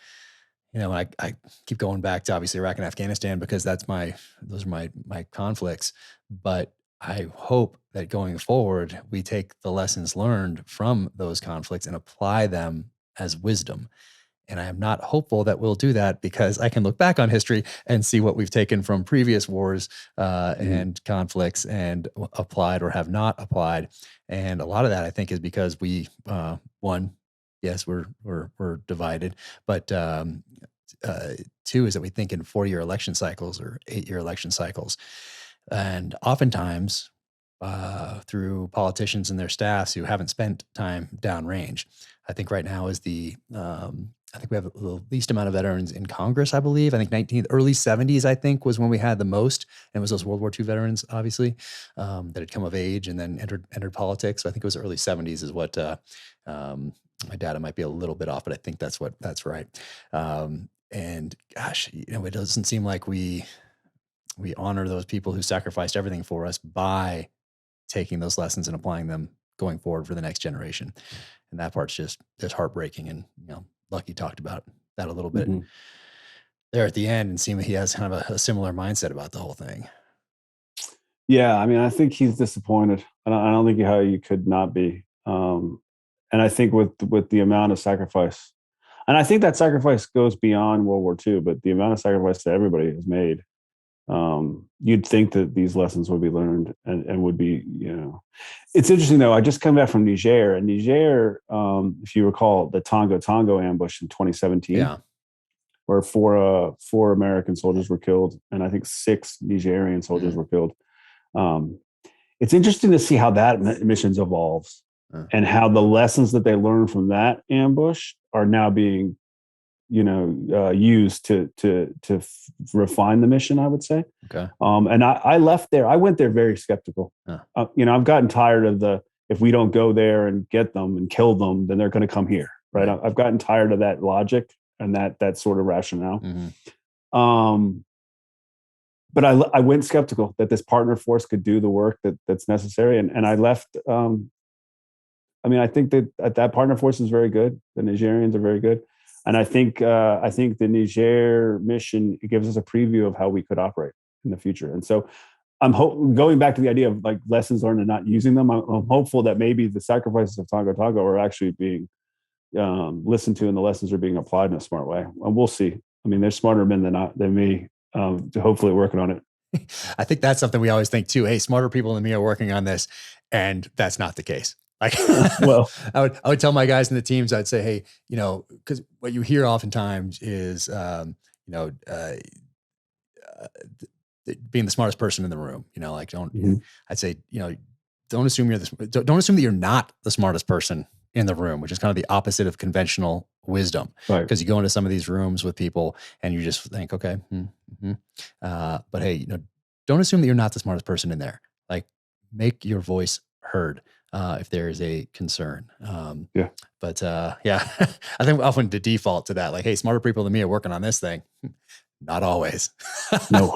I keep going back to obviously Iraq and Afghanistan, because those are my conflicts. But I hope that going forward, we take the lessons learned from those conflicts and apply them as wisdom. And I am not hopeful that we'll do that, because I can look back on history and see what we've taken from previous wars and conflicts and applied or have not applied. And a lot of that, I think, is because we, one, yes, we're divided, but two is that we think in 4-year election cycles or 8-year election cycles. And oftentimes through politicians and their staffs who haven't spent time downrange. I think right now is I think we have the least amount of veterans in Congress, I believe. I think early 70s, I think, was when we had the most. And it was those World War II veterans, obviously, that had come of age and then entered politics. So I think it was early 70s is what my data might be a little bit off, but I think that's right. And gosh, it doesn't seem like we honor those people who sacrificed everything for us by taking those lessons and applying them going forward for the next generation. And that part's just heartbreaking. And, Lucky talked about that a little bit there at the end, and seeing that he has kind of a similar mindset about the whole thing. Yeah. I mean, I think he's disappointed. I don't think how you could not be. And I think with the amount of sacrifice, and I think that sacrifice goes beyond World War II, but the amount of sacrifice that everybody has made, you'd think that these lessons would be learned and would be, it's interesting though. I just come back from Niger, and Niger, if you recall the Tongo ambush in 2017, where four American soldiers were killed, and I think 6 Nigerian soldiers were killed. It's interesting to see how that missions evolves and how the lessons that they learned from that ambush are now being used to refine the mission, I would say. Okay. And I left there. I went there very skeptical. I've gotten tired of if we don't go there and get them and kill them, then they're going to come here. Right. I've gotten tired of that logic and that sort of rationale. But I went skeptical that this partner force could do the work that's necessary. And I left. I think that partner force is very good. The Nigerians are very good. And I think the Niger mission gives us a preview of how we could operate in the future. And so I'm going back to the idea of like lessons learned and not using them. I'm hopeful that maybe the sacrifices of Tongo are actually being listened to, and the lessons are being applied in a smart way. And we'll see. I mean, there's smarter men than me, hopefully working on it. I think that's something we always think too. Hey, smarter people than me are working on this, and that's not the case. Like, well, I would tell my guys in the teams, I'd say, hey, because what you hear oftentimes is, being the smartest person in the room. I'd say, don't assume don't assume that you're not the smartest person in the room, which is kind of the opposite of conventional wisdom. Right. Because you go into some of these rooms with people and you just think, okay, but hey, don't assume that you're not the smartest person in there. Like, make your voice heard. If there is a concern. But I think often to default to that, like, hey, smarter people than me are working on this thing. Not always. No.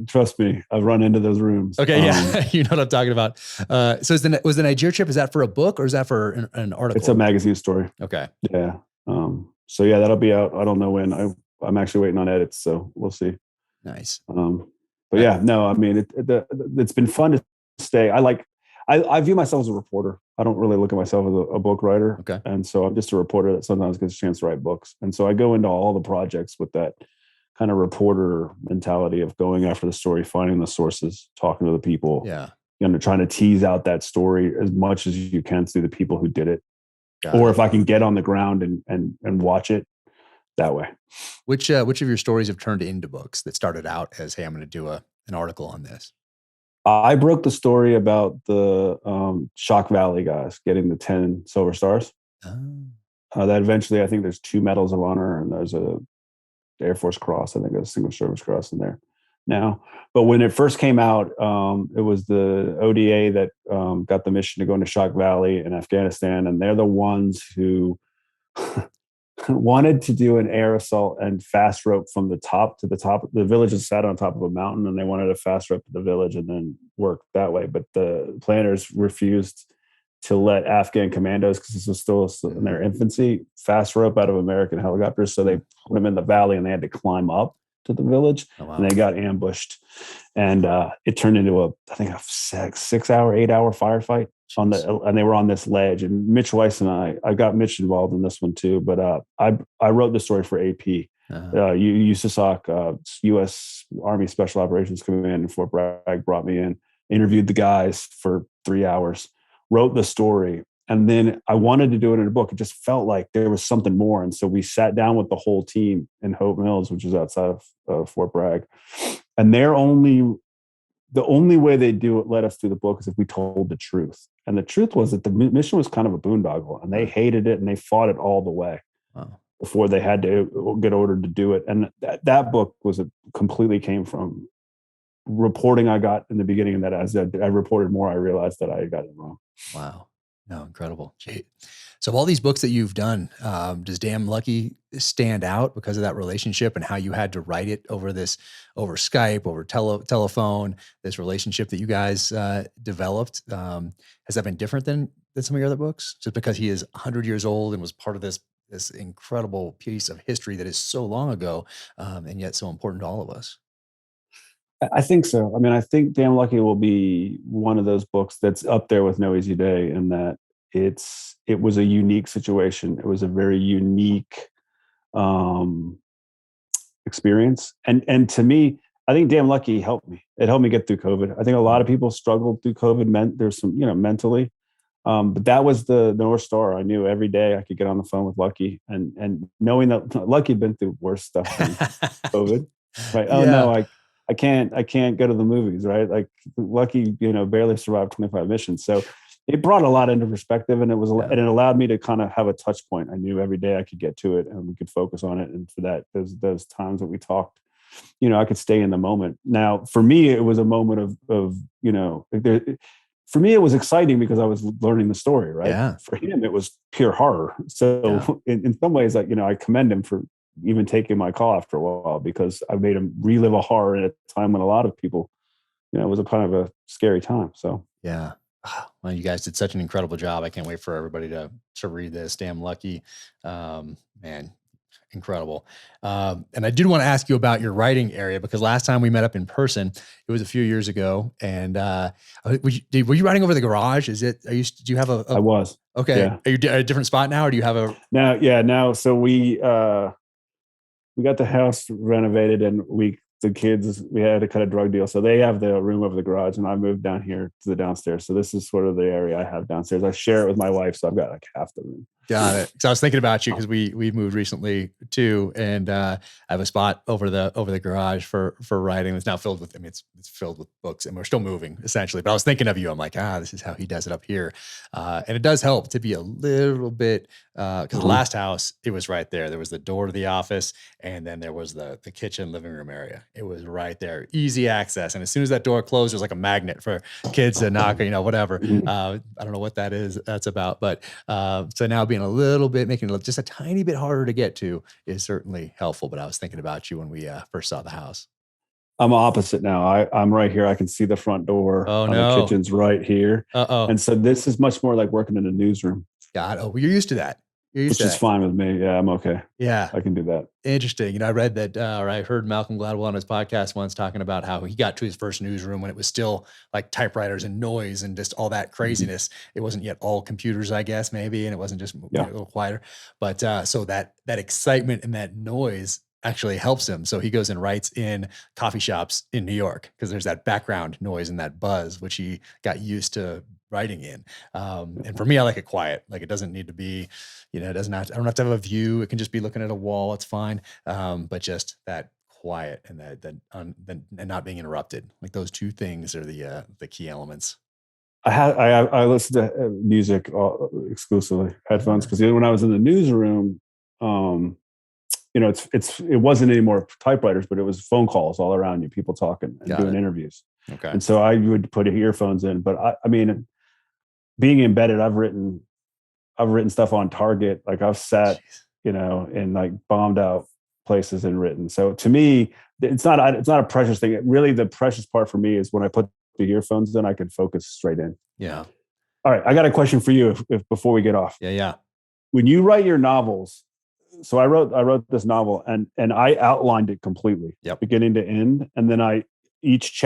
Trust me, I've run into those rooms. Okay. You know what I'm talking about. So was the Niger trip, is that for a book or is that for an article? It's a magazine story. Okay. Yeah. So that'll be out. I don't know when. I'm actually waiting on edits, so we'll see. Nice. But yeah, no, I mean, it's been fun to stay. I view myself as a reporter. I don't really look at myself as a book writer. Okay. And so I'm just a reporter that sometimes gets a chance to write books. And so I go into all the projects with that kind of reporter mentality of going after the story, finding the sources, talking to the people, Yeah. Trying to tease out that story as much as you can through the people who did it. Got or it. if I can get on the ground and watch it that way. Which of your stories have turned into books that started out as, hey, I'm going to do an article on this? I broke the story about the Shock Valley guys getting the 10 silver stars. Oh. That eventually, I think there's 2 medals of honor and there's a Air Force Cross. I think there's a Single Service Cross in there now. But when it first came out, it was the ODA that got the mission to go into Shock Valley in Afghanistan. And they're the ones who wanted to do an air assault and fast rope from the top to the top. The village is sat on top of a mountain and they wanted a fast rope to the village and then work that way. But the planners refused to let Afghan commandos, because this was still in their infancy, fast rope out of American helicopters. So they put them in the valley and they had to climb up to the village. Oh, wow. And they got ambushed. And it turned into I think a 6-hour, 8-hour firefight and they were on this ledge. And Mitch Weiss and I got Mitch involved in this one too. But I wrote the story for AP. USASOC, U.S. Army Special Operations Command in Fort Bragg, brought me in, interviewed the guys for 3 hours, wrote the story. And then I wanted to do it in a book. It just felt like there was something more. And so we sat down with the whole team in Hope Mills, which is outside of Fort Bragg. And the only way they let us do the book is if we told the truth. And the truth was that the mission was kind of a boondoggle and they hated it and they fought it all the way. Wow. Before they had to get ordered to do it. And that book completely came from reporting I got in the beginning. And that as I reported more, I realized that I got it wrong. Wow. No, incredible. Gee. So all these books that you've done, does Damn Lucky stand out because of that relationship and how you had to write it over Skype, over telephone, this relationship that you guys developed? Has that been different than some of your other books? Just because he is 100 years old and was part of this incredible piece of history that is so long ago, and yet so important to all of us? I think so. I mean, I think Damn Lucky will be one of those books that's up there with No Easy Day in that it was a unique situation. It was a very unique experience. And to me, I think Damn Lucky helped me. It helped me get through COVID. I think a lot of people struggled through COVID. There's some, mentally. But that was the North Star. I knew every day I could get on the phone with Lucky and knowing that Lucky had been through worse stuff than COVID. Right. Oh no, I can't go to the movies, right? Like Lucky, barely survived 25 missions. So it brought a lot into perspective and and it allowed me to kind of have a touch point. I knew every day I could get to it and we could focus on it. And for that, those times that we talked, I could stay in the moment. Now, for me, it was a moment of for me, it was exciting because I was learning the story, right? Yeah. For him, it was pure horror. So in some ways, I commend him for even taking my call after a while because I made him relive a horror at a time when a lot of people, it was a kind of a scary time. So, yeah. Well, you guys did such an incredible job. I can't wait for everybody to read this. Damn Lucky. Man, incredible. And I did want to ask you about your writing area because last time we met up in person, it was a few years ago. And were you writing over the garage? Do you have a I was. Okay. Yeah. Are you at a different spot now or do you have a? Now. So we got the house renovated and the kids, we had a kind of drug deal. So they have the room over the garage and I moved down here to the downstairs. So this is sort of the area I have downstairs. I share it with my wife. So I've got like half the room. Got it. So I was thinking about you because we moved recently too, and I have a spot over the garage for writing. It's now filled with. I mean, it's filled with books, and we're still moving essentially. But I was thinking of you. I'm like, this is how he does it up here, and it does help to be a little bit because the last house it was right there. There was the door to the office, and then there was the kitchen living room area. It was right there, easy access. And as soon as that door closed, there's like a magnet for kids to knock, whatever. I don't know what that's about, but so now being a little bit, making it just a tiny bit harder to get to is certainly helpful. But I was thinking about you when we first saw the house. I'm opposite now. I'm right here. I can see the front door. Oh, no. The kitchen's right here. Uh-oh. And so this is much more like working in a newsroom. God, well, you're used to that. You're used which to is that. fine with me. Yeah, I'm okay. Yeah. I can do that. Interesting. I read that, or I heard Malcolm Gladwell on his podcast once talking about how he got to his first newsroom when it was still like typewriters and noise and just all that Mhm. craziness. It wasn't yet all computers, I guess, maybe, and it wasn't just Yeah. a little quieter. But so that excitement and that noise actually helps him. So he goes and writes in coffee shops in New York because there's that background noise and that buzz, which he got used to writing in. And for me, I like it quiet. Like it doesn't need to be, it doesn't have I don't have to have a view. It can just be looking at a wall. It's fine. But just that quiet and and not being interrupted. Like those two things are the key elements. I listen to music exclusively headphones because when I was in the newsroom, it wasn't any more typewriters, but it was phone calls all around you, people talking and Got doing it. interviews. Okay. And so I would put earphones in. But I mean, being embedded, I've written stuff on Target. Like I've sat, Jeez. in like bombed out places and written. So to me, it's not a precious thing. Really, the precious part for me is when I put the earphones in, I can focus straight in. Yeah. All right, I got a question for you if before we get off. Yeah. Yeah. When you write your novels, so I wrote this novel and I outlined it completely, Yep. beginning to end, and then each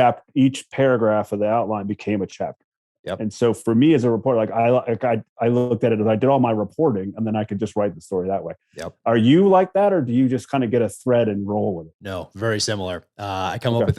paragraph of the outline became a chapter. Yep. And so for me as a reporter, I looked at it as I did all my reporting, and then I could just write the story that way. Yep. Are you like that, or do you just kind of get a thread and roll with it? No, very similar. I come up Okay. with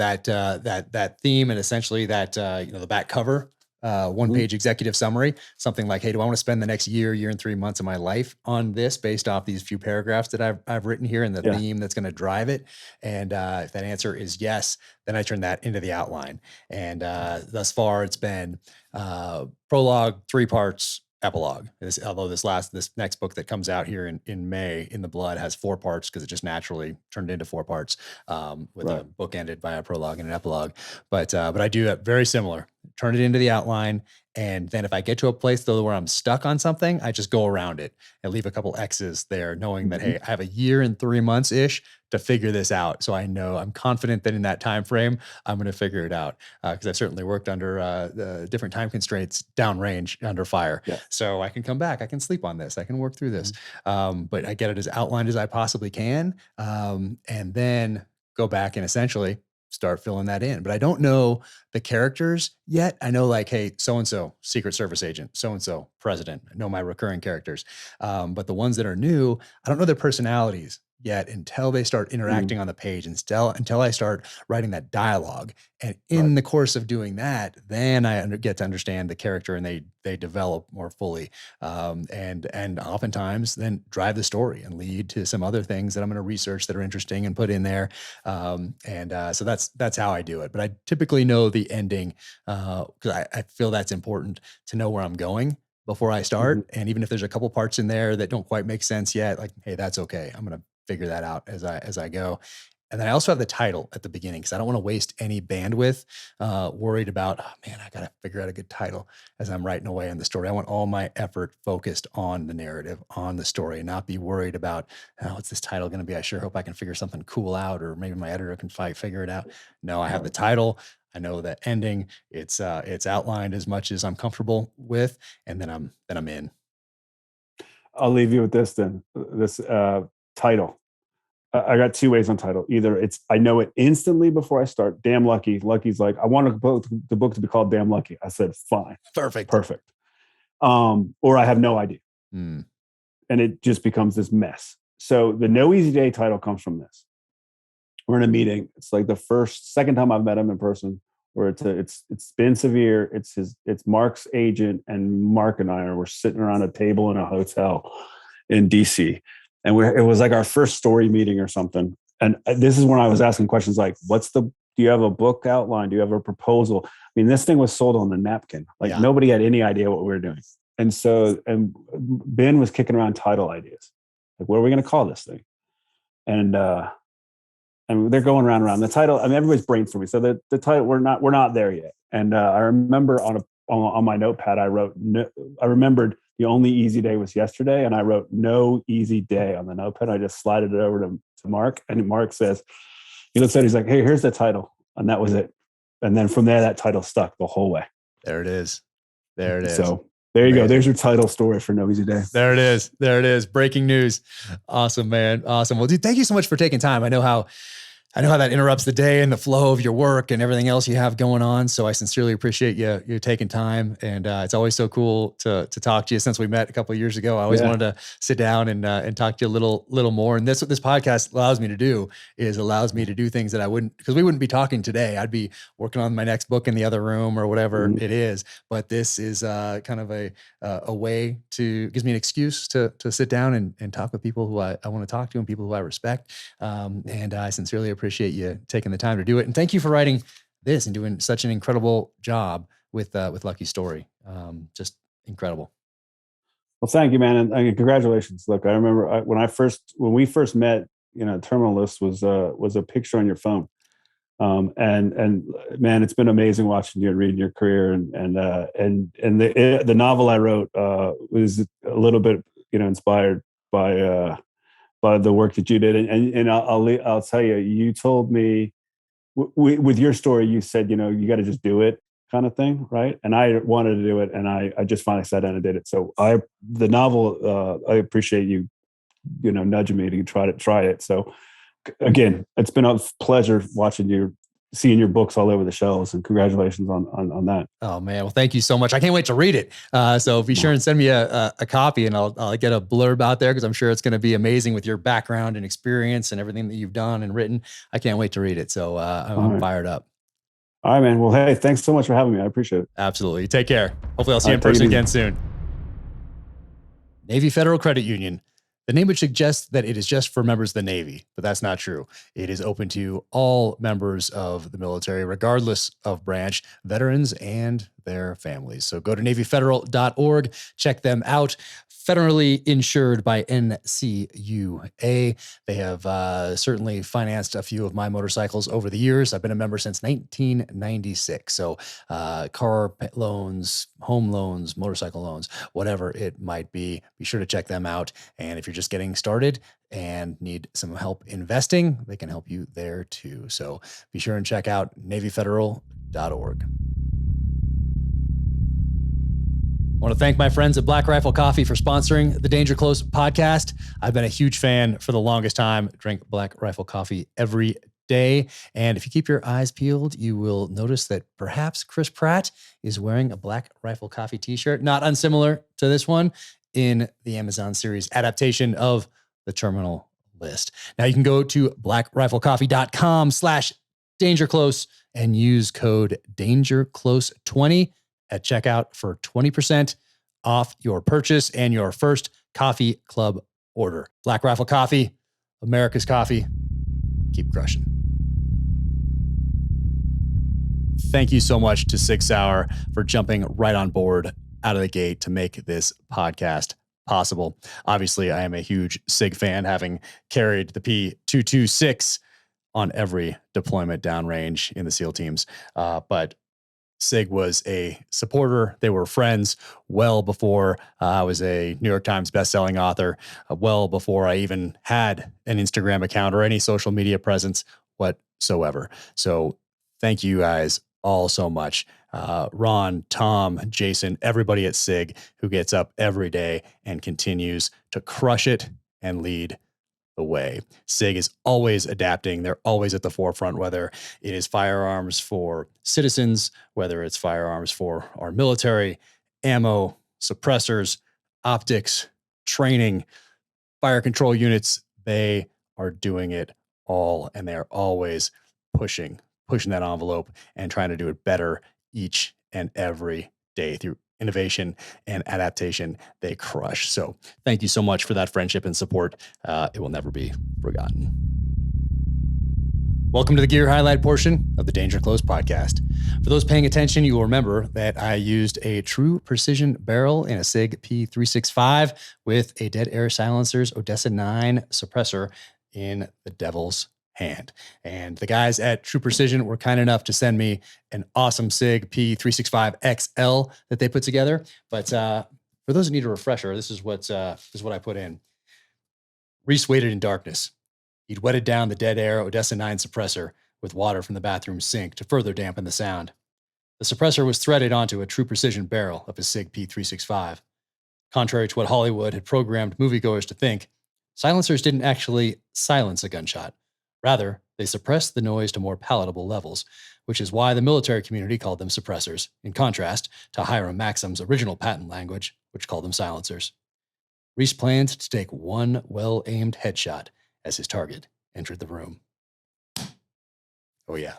that theme and essentially that the back cover, one Mhm. page executive summary, something like, hey, do I want to spend the next year and 3 months of my life on this based off these few paragraphs that I've written here and the Yeah. theme that's going to drive it? And if that answer is yes, then I turn that into the outline. And thus far, it's been prologue, 3 parts, epilogue. Although this next book that comes out here in May, In the Blood, has 4 parts because it just naturally turned into 4 parts, with Right. a book ended by a prologue and an epilogue. But I do it very similar. Turn it into the outline, and then if I get to a place though where I'm stuck on something, I just go around it and leave a couple X's there, knowing that Mhm. hey, I have a year and 3 months ish to figure this out. So I know I'm confident that in that time frame, I'm going to figure it out because I've certainly worked under the different time constraints downrange under fire. Yeah. So I can come back. I can sleep on this. I can work through this. Mhm. But I get it as outlined as I possibly can, and then go back and essentially start filling that in. But I don't know the characters yet. I know like, hey, so and so Secret Service agent, so and so president. I know my recurring characters, but the ones that are new, I don't know their personalities yet until they start Mhm. interacting on the page and still until I start writing that dialogue. And Right. in the course of doing that, then get to understand the character and they develop more fully, and oftentimes then drive the story and lead to some other things that I'm going to research that are interesting and put in there. So that's how I do it. But I typically know the ending because I feel that's important to know where I'm going before I Mhm. start. And even if there's a couple parts in there that don't quite make sense yet, like, hey, that's okay. I'm going to figure that out as I go. And then I also have the title at the beginning because I don't want to waste any bandwidth worried about, oh man, I got to figure out a good title as I'm writing away on the story. I want all my effort focused on the narrative, on the story, and not be worried about, oh, what's this title going to be? I sure hope I can figure something cool out, or maybe my editor can figure it out. No, I have the Right. title. I know the ending. It's outlined as much as I'm comfortable with, and then I'm in. I'll leave you with this then. This title. I got two ways on title. Either it's I know it instantly before I start. Damn Lucky. Lucky's like, I want the book to be called Damn Lucky. I said, fine, Perfect. perfect. Or I have no idea, Mm, and it just becomes this mess. So the No Easy Day title comes from this. We're in a meeting. It's like the second time I've met him in person. Where it's been severe. It's Mark's agent, and Mark and we're sitting around a table in a hotel in DC, and it was like our first story meeting or something. And this is when I was asking questions like, do you have a book outline? Do you have a proposal? I mean, this thing was sold on the napkin. Like yeah. nobody had any idea what we were doing. And Ben was kicking around title ideas. Like, what are we going to call this thing? And they're going around and around the title. I mean, everybody's brainstorming. So the title, we're not there yet. And I remember on my notepad, I remembered the only easy day was yesterday, and I wrote no easy day on the notepad. I just slided it over to Mark, and Mark says, he looks at it, he's like, hey, here's the title, and that was it. And then from there, that title stuck the whole way. There it is. There it is. So There you go. Amazing. There's your title story for No Easy Day. There it is. There it is. Breaking news. Awesome, man. Awesome. Well, dude, thank you so much for taking time. I know how that interrupts the day and the flow of your work and everything else you have going on. So I sincerely appreciate you taking time. And it's always so cool to talk to you. Since we met a couple of years ago, I always wanted to sit down and talk to you a little more. And that's what this podcast allows me to do, is allows me to do things that I wouldn't, because we wouldn't be talking today. I'd be working on my next book in the other room or whatever it is. But this is kind of a way to, gives me an excuse to sit down and talk with people who I want to talk to and people who I respect. And I sincerely appreciate you taking the time to do it. And thank you for writing this and doing such an incredible job with Lucky Story. Just incredible. Well, thank you, man. And congratulations. Look, I remember when we first met, Terminal List was a picture on your phone. And man, it's been amazing watching you and reading your career and the novel I wrote was a little bit, inspired by the work that you did. And I'll tell you, you told me with your story, you said, you got to just do it kind of thing. Right. And I wanted to do it. And I just finally sat down and did it. So the novel, I appreciate you, nudging me to try it. So again, it's been a pleasure seeing your books all over the shelves, and congratulations on that. Oh man. Well, thank you so much. I can't wait to read it. So be sure and send me a copy, and I'll get a blurb out there, because I'm sure it's going to be amazing with your background and experience and everything that you've done and written. I can't wait to read it. So I'm fired up. All right, man. Well, hey, thanks so much for having me. I appreciate it. Absolutely. Take care. Hopefully I'll see you in person again soon. Navy Federal Credit Union. The name would suggest that it is just for members of the Navy, but that's not true. It is open to all members of the military, regardless of branch, veterans and their families. So go to NavyFederal.org, check them out. Federally insured by NCUA. They have certainly financed a few of my motorcycles over the years. I've been a member since 1996. So car loans, home loans, motorcycle loans, whatever it might be sure to check them out. And if you're just getting started and need some help investing, they can help you there too. So be sure and check out NavyFederal.org. I want to thank my friends at Black Rifle Coffee for sponsoring the Danger Close podcast. I've been a huge fan for the longest time. Drink Black Rifle Coffee every day. And if you keep your eyes peeled, you will notice that perhaps Chris Pratt is wearing a Black Rifle Coffee t-shirt, not unsimilar to this one, in the Amazon series adaptation of The Terminal List. Now you can go to blackriflecoffee.com/dangerclose and use code DangerClose20 at checkout for 20% off your purchase and your first coffee club order. Black Rifle Coffee, America's coffee. Keep crushing. Thank you so much to Sig Sauer for jumping right on board out of the gate to make this podcast possible. Obviously, I am a huge Sig fan, having carried the P226 on every deployment downrange in the SEAL teams. But Sig was a supporter. They were friends well before I was a New York Times bestselling author, well before I even had an Instagram account or any social media presence whatsoever. So thank you guys all so much. Ron, Tom, Jason, everybody at Sig who gets up every day and continues to crush it and lead the way. SIG is always adapting. They're always at the forefront, whether it is firearms for citizens, whether it's firearms for our military, ammo, suppressors, optics, training, fire control units. They are doing it all, and they are always pushing that envelope and trying to do it better each and every day through innovation and adaptation. They crush. So thank you so much for that friendship and support. It will never be forgotten. Welcome to the gear highlight portion of the Danger Close podcast. For those paying attention, you will remember that I used a true precision barrel in a SIG P365 with a dead air silencers Odessa 9 suppressor in the devil's hand. And the guys at True Precision were kind enough to send me an awesome SIG P365 XL that they put together. But for those who need a refresher, this is what I put in. Reese waited in darkness. He'd wetted down the dead air Odessa 9 suppressor with water from the bathroom sink to further dampen the sound. The suppressor was threaded onto a true precision barrel of his SIG P365. Contrary to what Hollywood had programmed moviegoers to think, silencers didn't actually silence a gunshot. Rather, they suppressed the noise to more palatable levels, which is why the military community called them suppressors, in contrast to Hiram Maxim's original patent language, which called them silencers. Reese planned to take one well-aimed headshot as his target entered the room. Oh yeah.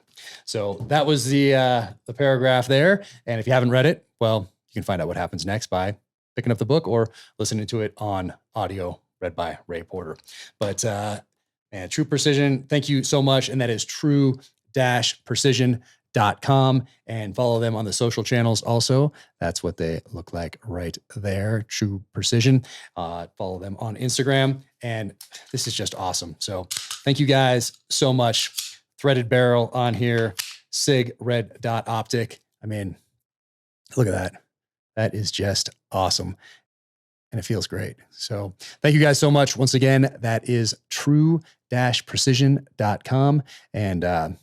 So that was the paragraph there. And if you haven't read it, well, you can find out what happens next by picking up the book or listening to it on audio read by Ray Porter. But man, True Precision, thank you so much. And that is true-precision.com, and follow them on the social channels also. That's what they look like right there. True Precision. Follow them on Instagram. And this is just awesome. So thank you guys so much. Threaded barrel on here, SIG red dot optic. I mean, look at that. That is just awesome. And it feels great. So thank you guys so much. Once again, that is true-precision.com. And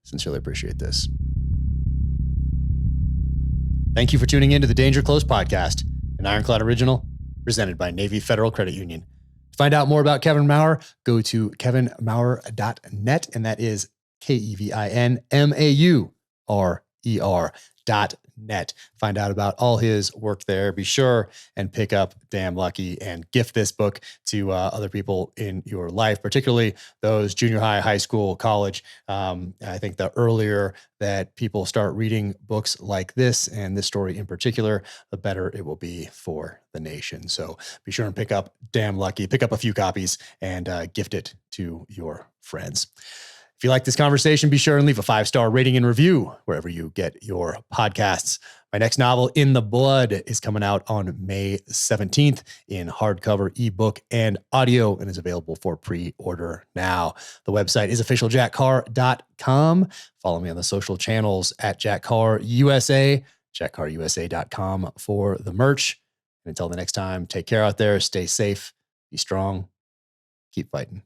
sincerely appreciate this. Thank you for tuning in to the Danger Close podcast, an Ironclad original presented by Navy Federal Credit Union. To find out more about Kevin Maurer, go to kevinmaurer.net, and that is KEVINMAURER.net. Find out about all his work there. Be sure and pick up Damn Lucky and gift this book to other people in your life, particularly those junior high, high school, college. I think the earlier that people start reading books like this, and this story in particular, the better it will be for the nation. So be sure and pick up Damn Lucky, pick up a few copies, and gift it to your friends. If you like this conversation, be sure and leave a 5-star rating and review wherever you get your podcasts. My next novel, In the Blood, is coming out on May 17th in hardcover, ebook, and audio, and is available for pre-order now. The website is officialjackcarr.com. Follow me on the social channels at jackcarrusa, jackcarrusa.com for the merch. And until the next time, take care out there, stay safe, be strong, keep fighting.